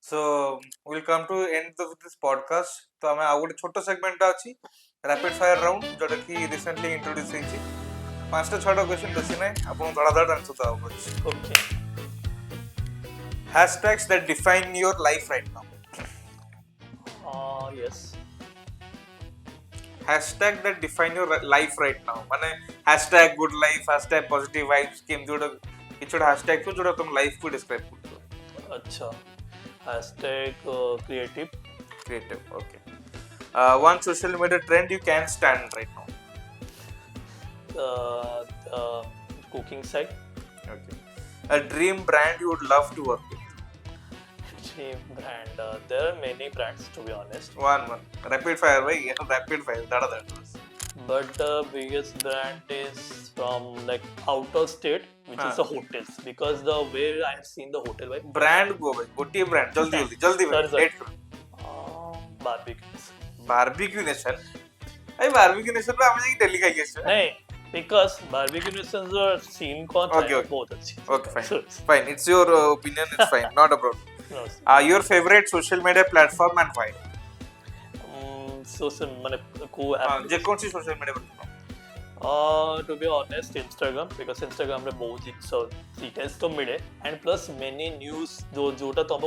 so will come to end of this podcast ତ ଆମେ ଆଉ ଗୋଟେ ଛୋଟ ସେଗମେଣ୍ଟ ଅଛି ରାପିଡ ଫାୟାର ରାଉଣ୍ଡ ଯୋଉଟା କି ରିସେଣ୍ଟଲି ଇଣ୍ଟ୍ରୋଡ୍ୟୁସ ହେଇଛି 5ଟା 6ଟା କ୍ୱେଶ୍ଚନ ବେଶୀ ନାହିଁ ଆପଣଙ୍କୁ ଧଡ଼ାଧଡ଼ ଆନ୍ସର ଦେବାକୁ ଅଛି okay hashtags that define your life right now yes hashtag that define your life right now ମାନେ hashtag good life hashtag positive vibes କେମିତି ଗୋଟେ କିଛି ଗୋଟେ hashtag ଥିବ ଯୋଉଟା ତମ ଲାଇଫ କୁ ଡିସ୍କ୍ରାଇବ କରୁଥିବ अच्छा hashtag creative creative okay one social media trend you can stand right now cooking site okay a dream brand you would love to work with cheap brand there are many brands to be honest one rapid fire bhai rapid fire dada but the biggest brand is from like outer state which is the hotels because the way I have seen the hotel by brand go bhai gotiye brand jaldi bhai sorry date barbecues barbecue nation ai barbecue nation pe ame jai delhi khai ke nahi because barbecue nation जो scene कौन था okay बहुत अच्छी okay fine it's your opinion it's fine not a problem no, your favorite social media platform and why social माने को जे कौन सी social media platform to be honest Instagram because Instagram रे बहुत जिनिस डिटेल्स तो मिले and plus many news जो जोटा तुम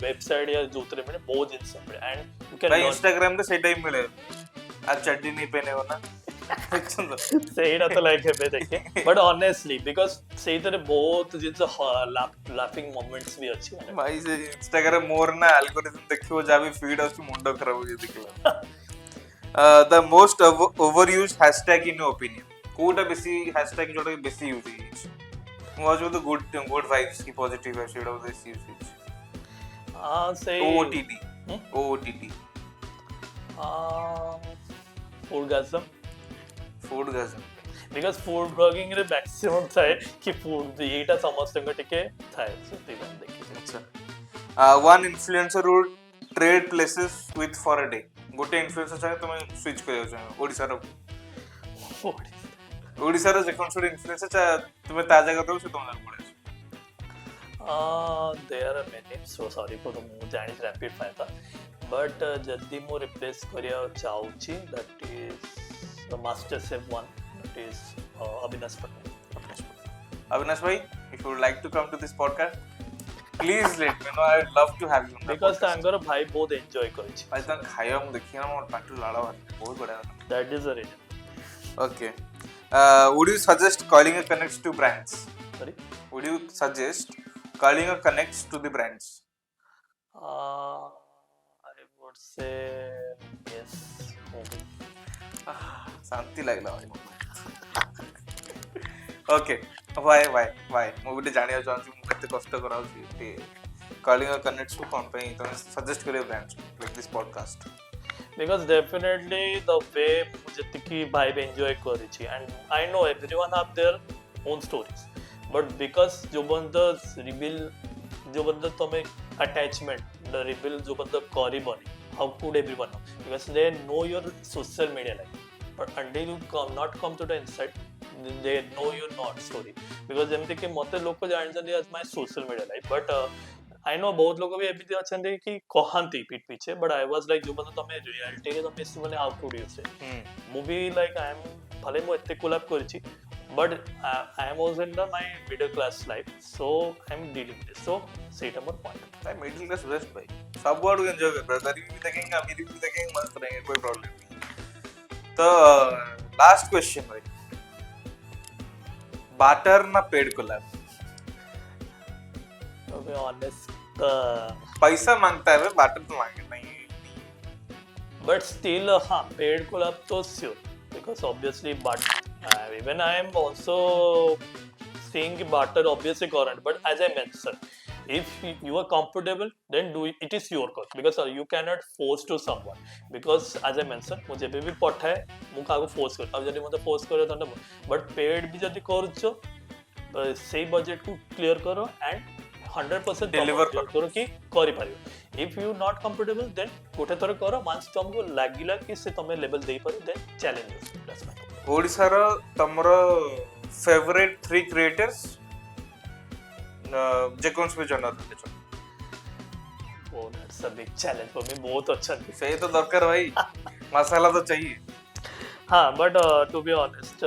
वेबसाइट या जोतरे मिले बहुत जिनिस मिले and you can भाई Instagram रे सेटा ही मिले आज चड्डी नहीं पहने हो ना ସେଇଟା ତ ଲାଇକ୍ ହେବେ ଦେଖେ ବଟ୍ ଅନେଷ୍ଟଲି ବିକଜ ସେଇଥିରେ ବହୁତ ଜିନିଷ ଲାଫିଂ ମୋମେଣ୍ଟସ୍ ବି ଅଛି ଭାଇ ସେ Instagram ମୋର ନା ଆଲଗୋରିଦମ ଦେଖିବ ଯାହା ବି ଫିଡ୍ ଆସୁଛି ମୁଣ୍ଡ ଖରାପ ହେଇଯିବ ଦେଖିଲା the most overused hashtag in your opinion କୋଉଟା ବେଶୀ ହ୍ୟାଶଟ୍ୟାଗ ଯୋଉଟା ବେଶୀ ୟୁଜ୍ ହେଇଯାଇଛି ମୁଁ ଭାବୁଛି ବୋଧେ ଗୁଡ୍ ଭାଇବ୍ସ କି ପଜିଟିଭ୍ ଭାଇବ୍ସ ସେଇଟା ବୋଧେ ବେଶୀ ୟୁଜ୍ ହେଇଛି ସେଇ OOTD food gasm because food blogging रे मैक्सिमम थाए कि फूड एटा समस्त टिके थाए सेति देखि अच्छा one influencer would trade places with for a day गोटे इन्फ्लुएंसर चाहे तुम स्विच कर जाओ ओडिसा रो जे कोन छोड इन्फ्लुएंसर चाहे तुम ता जगह तो से तुम पड़े there are many so sorry for the मु जानि रैपिड फायर था बट जदी मो रिप्लेस करिया चाहूची that is the master chef one that is Avinash Patel. Avinash bhai, if you would like to come to this podcast, please let me know. I would love to have you on the because podcast. तांगर भाई बहुत enjoy करिछि भाई ता खाइयो हम देखिए ना मोर पाटू लाड़ा बहुत बड़ा that is the reason okay would you suggest calling a connects to brands sorry would you suggest calling a connects to the brands I would say yes maybe शांति लागला ओके व्हाई मु गुटे जानिया चाहूँ मु केते कष्ट कराउछी ते कॉलिंग कनेक्ट्स को कोन पे तुम सजेस्ट करियो brands like this podcast because definitely the way jeti vibe enjoy karichi and I know everyone have their own stories but because जो बंदा reveal जो बंदा तुम्हें attachment the reveal जो बंदा करिबनी how could everyone know because they know your social media life but until you not come to the insight they know your not story because ଯେମିତି କି ମତେ ଲୋକ ଜାଣିଛନ୍ତି as my social media life but I know ବହୁତ ଲୋକ ବି ଏମିତି ଅଛନ୍ତି କି କହନ୍ତି ପିଠ ପିଛେ but I was like जो बंदा ତମେ reality ରେ ତମେ ମାନେ how could you say ମୁଁ ବି like I am भले ମୁଁ ଏତେ कोलैब କରିଛି but I am also in the my middle class life so I am dealing with this so ସେଇଟା ମୋର point भाई मिडिल क्लास बेस्ट भाई सब वर्ड एंजॉय कर रहा है गरीबी भी देखेंगे अमीरी भी देखेंगे मस्त रहेंगे कोई प्रॉब्लम नहीं तो लास्ट क्वेश्चन भाई बाटर ना paid collab to be honest पैसा मांगता है भाई बाटर तो मांगे नहीं but still हाँ paid collab तो sure because obviously but even I am also seeing barter obviously current but as I mentioned if you are comfortable then do it is your call because you cannot force to someone because as I mentioned मुझे भी पठाए मु काको force कर अब जब मुझे force करे तो but paid भी जब करूचो सेही बजेट को क्लियर करो एंड 100% Deliver करो कि करि पारियो if you not comfortable then गोटे थर करो वंस तुमको लागिला कि से तमे लेवल देई पारो देन चैलेंज प्लस ओडिसा रो तमरो फेवरेट 3 क्रिएटर्स जे कोन्स पे जनर रहते छ ओ that's a big challenge for me बहुत अच्छा सही तो दरकार भाई मसाला तो चाहिए हां but to be honest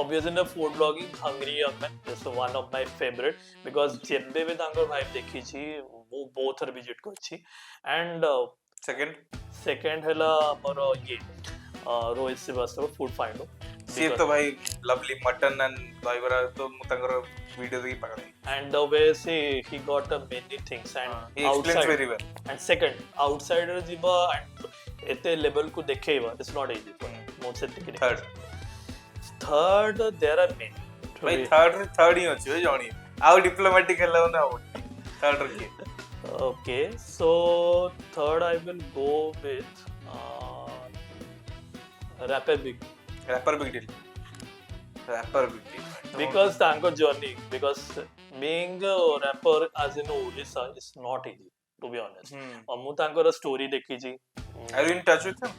obviously in the food blogging hungry young man is one of my favorite because jebbe be तांकर vibe देखी छी वो बहुत थर विजिट करछि and second हला हमर ये रोहित श्रीवास्तव फूड फाइंडो सी तो भाई लवली मटन एंड दहीबरा तो मुतंगर वीडियो देखि पकड़े and the way he got many things and he explains very well and second outsider jiba and एते लेवल को देखेबा it's not easy for most से third there are many भाई third ही अछि जानी आउ डिप्लोमेटिक हला ना third रखिए okay so third I will go with rapper big deal because tango journey because being a rapper as in Odisha is not easy to be honest और मु तांकर story देखी जी are you in touch with him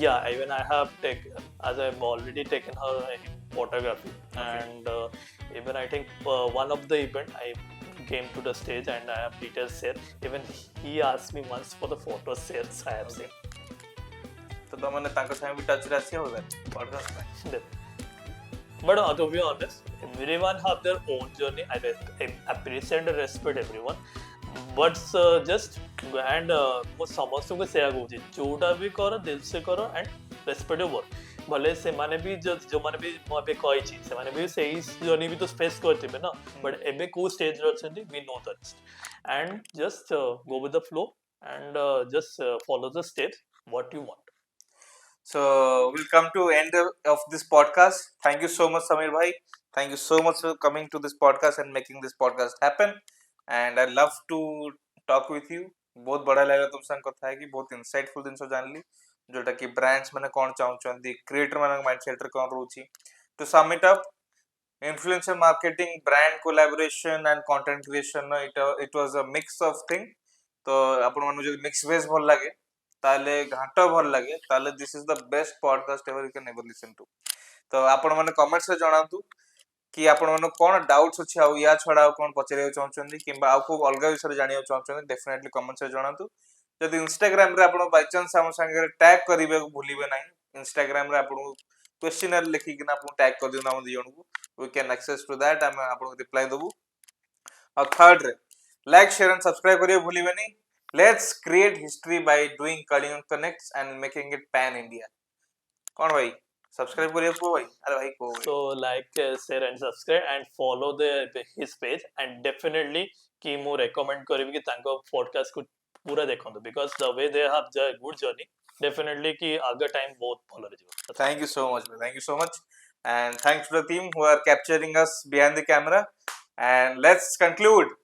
yeah even I have taken as I've already taken her photography and even I think one of the event I came to the stage and I have details share even he asked me once for the photos shares I have seen तो मैंने तांको साथ भी touch रासी होगा podcast में but to be honest everyone have their own journey I appreciate and respect everyone but just and वो समस्त को शेयर करूँ जोटा भी करो दिल से करो एंड रेस्पेक्ट योर वर्क भले से माने भी जो माने भी मो पे कहि छी से माने भी सही जर्नी भी तो फेस करथिबे ना बट एबे को स्टेज रे अछंती we know that and just go with the flow and just follow the steps what you want so we'll come to end of this podcast thank you so much Samir bhai thank you so much for coming to this podcast and making this podcast happen and I love to talk with you बहुत बड़ा लगा तुम संग कथा है कि बहुत insightful जिंस जान ली जोटा कि ब्रांड्स माने कोन चाहउछंती क्रिएटर माने माइंडसेट रे कोन रहउची to sum it up influencer marketing brand collaboration and content creation it was a mix of thing तो आपण मानु जदि मिक्स वेज भल लागे ताले घाट भल लागे ताले this is the best podcast ever you can ever listen to तो आपण माने कमेंट्स रे जणातु कि आपण माने कोन डाउट्स अछि आ या छडा कोन पचरे चाहउछंती किबा आ को अलगा विषय जानियो चाहउछंती डेफिनेटली कमेंट्स रे जणातु जदि इंस्टाग्राम रे आपण बाय चांस हम संगे टैग करिवे भूलिबे नाही इंस्टाग्राम रे आपण क्वेश्चनर लिखि कि आपण टैग कर दियो ना हम दिजन को we can access to that हम आपण रिप्लाई दबु और थर्ड रे लाइक शेयर एंड सब्सक्राइब करियो भूलिबे नहीं let's create history by doing kalingakonnects and making it pan India कौन भाई सब्सक्राइब करिए को भाई अरे भाई को so like share and subscribe and follow his page and definitely कि मु recommend करिवि कि तांको podcast को पूरा देखंतु because the way they have a good journey definitely कि आगे टाइम बहुत भलो रे जीवो thank you so much and thanks to the team who are capturing us behind the camera and let's conclude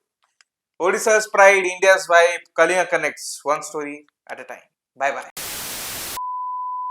Odisha's pride, India's vibe, Kalingakonnects, one story at a time. Bye bye.